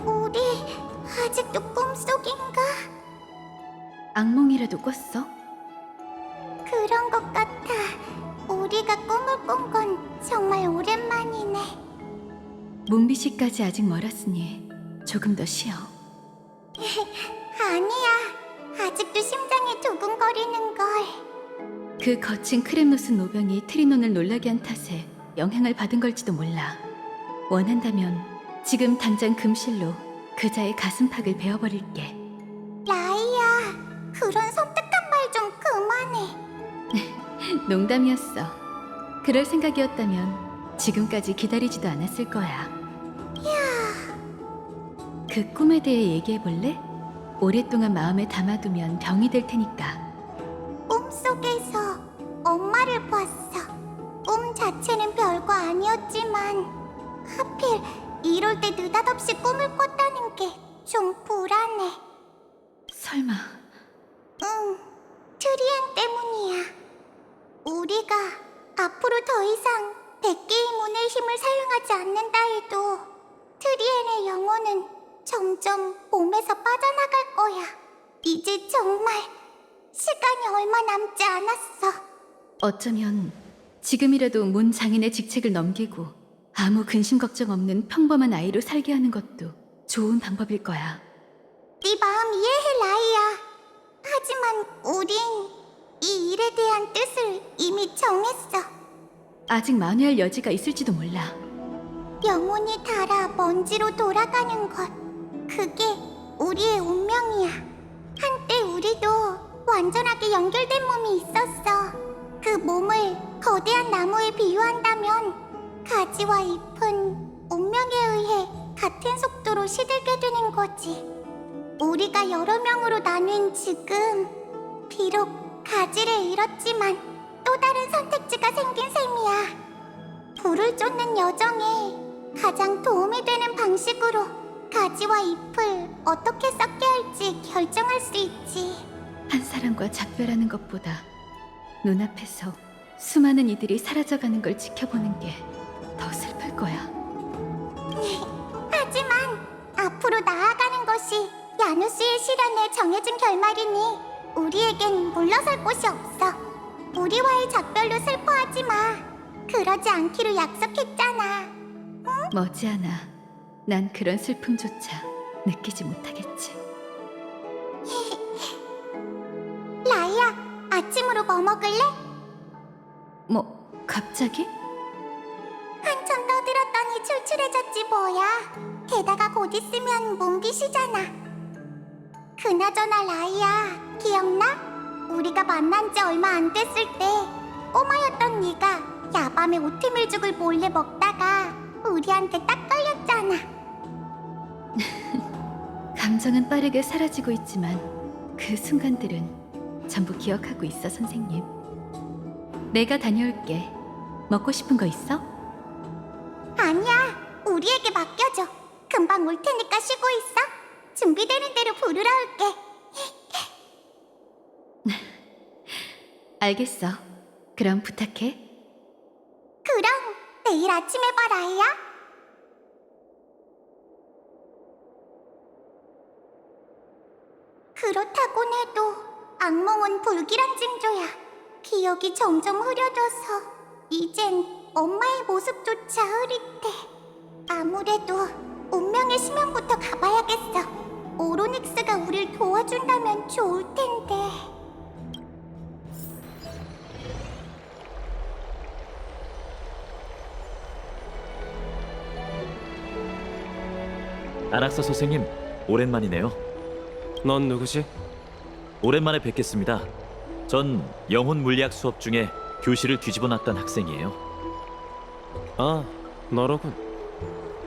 우리 아직도 꿈속인가? 악몽이라도 꿨어? 그런 것 같아. 우리가 꿈을 꾼 건 정말 오랜만이네. 문비시까지 아직 멀었으니 조금 더 쉬어. 아니야. 아직도 심장이 두근거리는걸. 그 거친 크렘노스 노병이 트리논을 놀라게 한 탓에 영향을 받은 걸지도 몰라. 원한다면 지금 당장 금실로 그자의 가슴팍을 베어버릴게. 라이야, 그런 섬뜩한 말 좀 그만해. 농담이었어. 그럴 생각이었다면 지금까지 기다리지도 않았을 거야. 그 꿈에 대해 얘기해볼래? 오랫동안 마음에 담아두면 병이 될 테니까. 꿈속에서 엄마를 봤어. 꿈 자체는 별거 아니었지만 하필 이럴 때 느닷없이 꿈을 꿨다는 게 좀 불안해. 설마 응, 트리안 때문이야. 우리가 앞으로 더 이상 100개의 문의 힘을 사용하지 않는다 해도 트리안의 영혼은 점점 몸에서 빠져나갈 거야. 이제 정말 시간이 얼마 남지 않았어. 어쩌면 지금이라도 문 장인의 직책을 넘기고 아무 근심 걱정 없는 평범한 아이로 살게 하는 것도 좋은 방법일 거야. 네 마음 이해해, 라이야. 하지만 우린 이 일에 대한 뜻을 이미 정했어. 아직 만회할 여지가 있을지도 몰라. 영혼이 닳아 먼지로 돌아가는 것, 그게 우리의 운명이야. 한때 우리도 완전하게 연결된 몸이 있었어. 그 몸을 거대한 나무에 비유한다면 가지와 잎은 운명에 의해 같은 속도로 시들게 되는 거지. 우리가 여러 명으로 나뉜 지금 비록 가지를 잃었지만 또 다른 선택지가 생긴 셈이야. 불을 쫓는 여정에 가장 도움이 되는 방식으로 가지와 잎을 어떻게 섞게 할지 결정할 수 있지. 한 사람과 작별하는 것보다 눈앞에서 수많은 이들이 사라져가는 걸 지켜보는 게 더 슬플 거야. 하지만 앞으로 나아가는 것이 야누스의 실현에 정해진 결말이니 우리에겐 물러설 곳이 없어. 우리와의 작별로 슬퍼하지 마. 그러지 않기로 약속했잖아. 머지않아 난 그런 슬픔조차 느끼지 못하겠지. 라이야, 아침으로 뭐 먹을래? 뭐 갑자기? 한참 떠들었더니 출출해졌지 뭐야. 게다가 곧 있으면 문기시잖아. 그나저나 라이야, 기억나? 우리가 만난 지 얼마 안 됐을 때 꼬마였던 네가 야밤에 오트밀죽을 몰래 먹다가 우리한테 딱 걸렸잖아. 감정은 빠르게 사라지고 있지만 그 순간들은 전부 기억하고 있어, 선생님. 내가 다녀올게. 먹고 싶은 거 있어? 아니야, 우리에게 맡겨줘. 금방 올 테니까 쉬고 있어. 준비되는 대로 부르러 올게. 알겠어. 그럼 부탁해. 그럼 내일 아침에 봐, 라이야. 그렇다곤 해도 악몽은 불길한 징조야. 기억이 점점 흐려져서 이젠 엄마의 모습조차 흐릿해. 아무래도 운명의 심연부터 가봐야겠어. 오로닉스가 우릴 도와준다면 좋을 텐데. 안학사 선생님, 오랜만이네요. 넌 누구지? 오랜만에 뵙겠습니다. 전 영혼 물리학 수업 중에 교실을 뒤집어 놨던 학생이에요. 아, 너로군.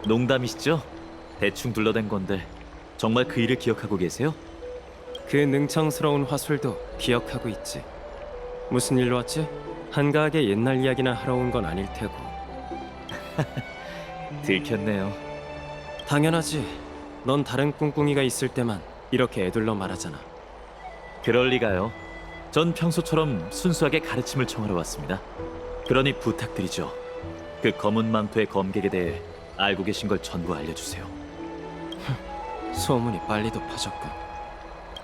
농담이시죠? 대충 둘러댄 건데 정말 그 일을 기억하고 계세요? 그 능청스러운 화술도 기억하고 있지. 무슨 일로 왔지? 한가하게 옛날 이야기나 하러 온 건 아닐 테고. 들켰네요. 당연하지. 넌 다른 꿍꿍이가 있을 때만 이렇게 애들러 말하잖아. 그럴 리가요. 전 평소처럼 순수하게 가르침을 청하러 왔습니다. 그러니 부탁드리죠. 그 검은 망토의 검객에 대해 알고 계신 걸 전부 알려주세요. 소문이 빨리도 퍼졌군.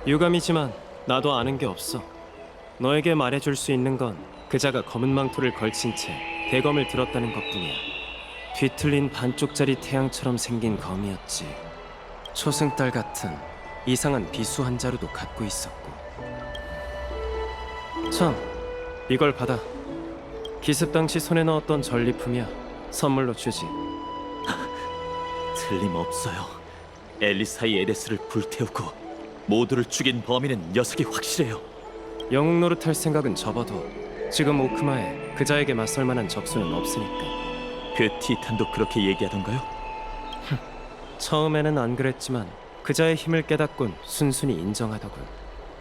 유감이지만 나도 아는 게 없어. 너에게 말해줄 수 있는 건 그자가 검은 망토를 걸친 채 대검을 들었다는 것뿐이야. 뒤틀린 반쪽짜리 태양처럼 생긴 검이었지. 초승달 같은 이상한 비수 한 자루도 갖고 있었고. 참, 이걸 받아. 기습 당시 손에 넣었던 전리품이야. 선물로 주지. 틀림없어요. 엘리사이 에데스를 불태우고 모두를 죽인 범인은 녀석이 확실해요. 영웅 노릇할 생각은 접어도 지금 오크마에 그자에게 맞설 만한 적수는 없으니까. 그 티탄도 그렇게 얘기하던가요? 처음에는 안 그랬지만 그자의 힘을 깨닫곤 순순히 인정하더군.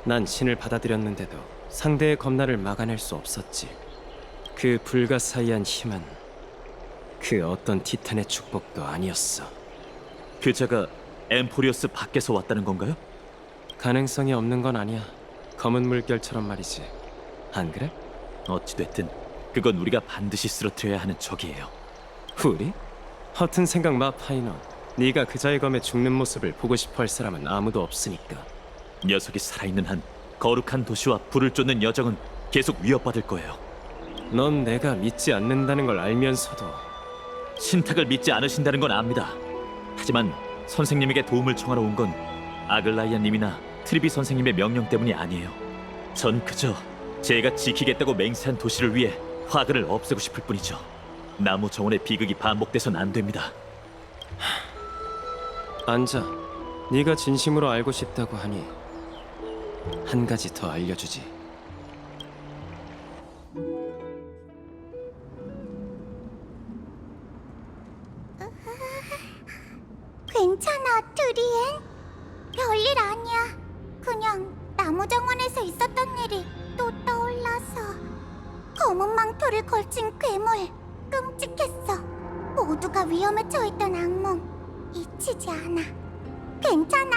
난 신을 받아들였는데도 상대의 겁날을 막아낼 수 없었지. 그 불가사의한 힘은 그 어떤 티탄의 축복도 아니었어. 그자가 엠포리오스 밖에서 왔다는 건가요? 가능성이 없는 건 아니야. 검은 물결처럼 말이지. 안 그래? 어찌됐든 그건 우리가 반드시 쓰러뜨려야 하는 적이에요. 우리? 허튼 생각 마, 파이넌. 네가 그자의 검에 죽는 모습을 보고 싶어 할 사람은 아무도 없으니까. 녀석이 살아있는 한 거룩한 도시와 불을 쫓는 여정은 계속 위협받을 거예요. 넌 내가 믿지 않는다는 걸 알면서도 신탁을 믿지 않으신다는 건 압니다. 하지만 선생님에게 도움을 청하러 온 건 아글라이아님이나 트리비 선생님의 명령 때문이 아니에요. 전 그저 제가 지키겠다고 맹세한 도시를 위해 화그를 없애고 싶을 뿐이죠. 나무 정원의 비극이 반복돼선 안 됩니다. 앉아. 네가 진심으로 알고 싶다고 하니 한 가지 더 알려주지. 괜찮아, 트리엔. 별일 아니야. 그냥 나무 정원에서 있었던 일이 또 떠올라서. 검은 망토를 걸친 괴물, 끔찍했어. 모두가 위험에 처했던 악몽, 잊히지 않아. 괜찮아,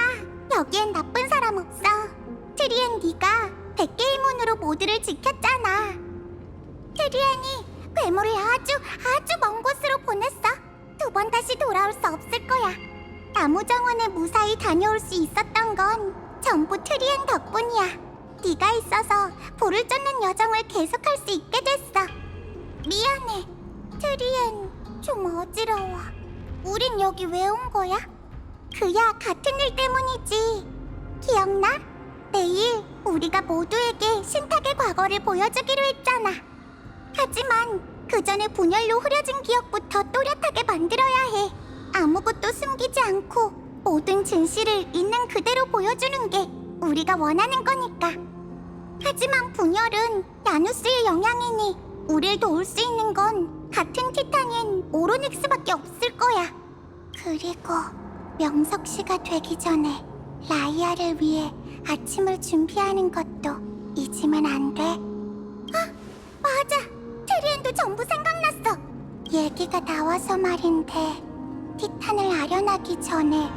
여기엔 나쁜 사람 없어. 트리엔, 네가 100개의 문으로 모두를 지켰잖아. 트리엔이 괴물을 아주 먼 곳으로 보냈어. 두 번 다시 돌아올 수 없을 거야. 나무 정원에 무사히 다녀올 수 있었던 건 전부 트리엔 덕분이야. 네가 있어서 불을 쫓는 여정을 계속할 수 있게 됐어. 미안해, 트리엔. 좀 어지러워. 우린 여기 왜 온 거야? 그야 같은 일 때문이지. 기억나? 내일 우리가 모두에게 신탁의 과거를 보여주기로 했잖아. 하지만 그 전에 분열로 흐려진 기억부터 또렷하게 만들어야 해. 아무것도 숨기지 않고 모든 진실을 있는 그대로 보여주는 게 우리가 원하는 거니까. 하지만 분열은 야누스의 영향이니 우릴 도울 수 있는 건 같은 티탄인 오로닉스밖에 없을 거야. 그리고 명석시가 되기 전에 라이아를 위해 아침을 준비하는 것도 잊으면 안 돼. 아, 맞아. 트리엔도 전부 생각났어. 얘기가 나와서 말인데 티탄을 아련하기 전에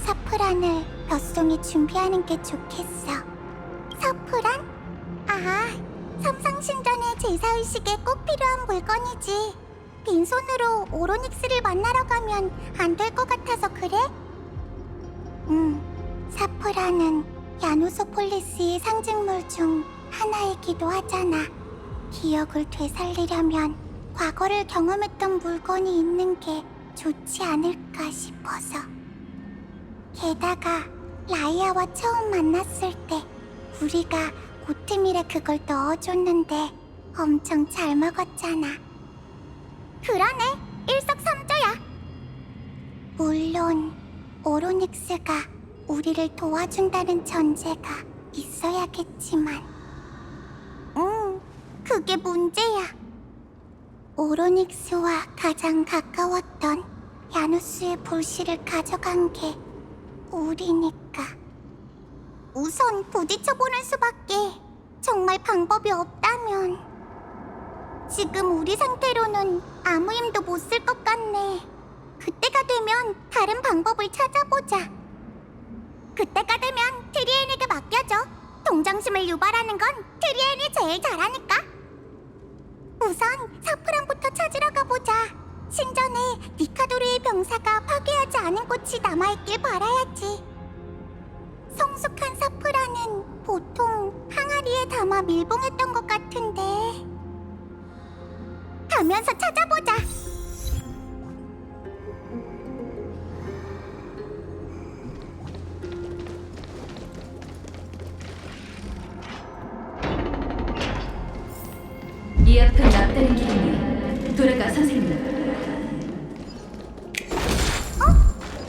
사프란을 벼송이 준비하는 게 좋겠어. 사프란? 아, 삼상신전의 제사의식에 꼭 필요한 물건이지. 빈손으로 오로닉스를 만나러 가면 안 될 것 같아서 그래? 사프란은 야누소폴리스의 상징물 중 하나이기도 하잖아. 기억을 되살리려면 과거를 경험했던 물건이 있는 게 좋지 않을까 싶어서. 게다가 라이아와 처음 만났을 때 우리가 오트밀에 그걸 넣어줬는데 엄청 잘 먹었잖아. 그러네, 일석삼조야. 물론 오로닉스가 우리를 도와준다는 전제가 있어야겠지만 그게 문제야. 오로닉스와 가장 가까웠던 야누스의 불씨를 가져간 게 우리니까. 우선 부딪혀보는 수밖에. 정말 방법이 없다면. 지금 우리 상태로는 아무 힘도 못 쓸 것 같네. 그때가 되면 다른 방법을 찾아보자. 그때가 되면 트리엔에게 맡겨줘. 동정심을 유발하는 건 트리엔이 제일 잘하니까. 우선 사프란부터 찾으러 가보자. 신전에 니카도르의 병사가 파괴하지 않은 꽃이 남아있길 바라야지. 성숙한 사프란은 보통 항아리에 담아 밀봉했던 것 같은데. 가면서 찾아보자. 이 앞은 납다른 길이니 돌아가 선생님.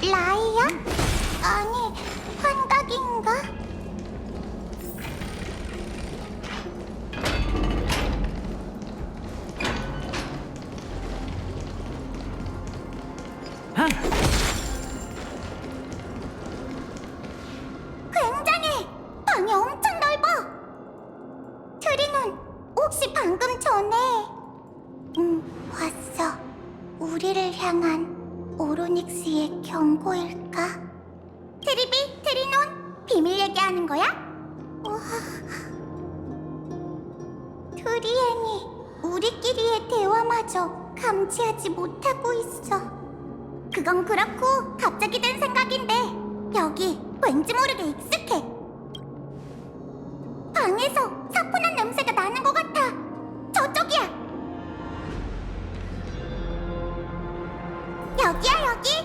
라이야? 향한 오로닉스의 경고일까? 트리비, 트리논, 비밀 얘기하는 거야? 트리엔이 우리끼리의 대화마저 감지하지 못하고 있어. 그건 그렇고 갑자기 든 생각인데 여기 왠지 모르게 익숙해. 방에서 사뿐한 냄새가 나는 것 같아. 저쪽이야. 여기야, 여기.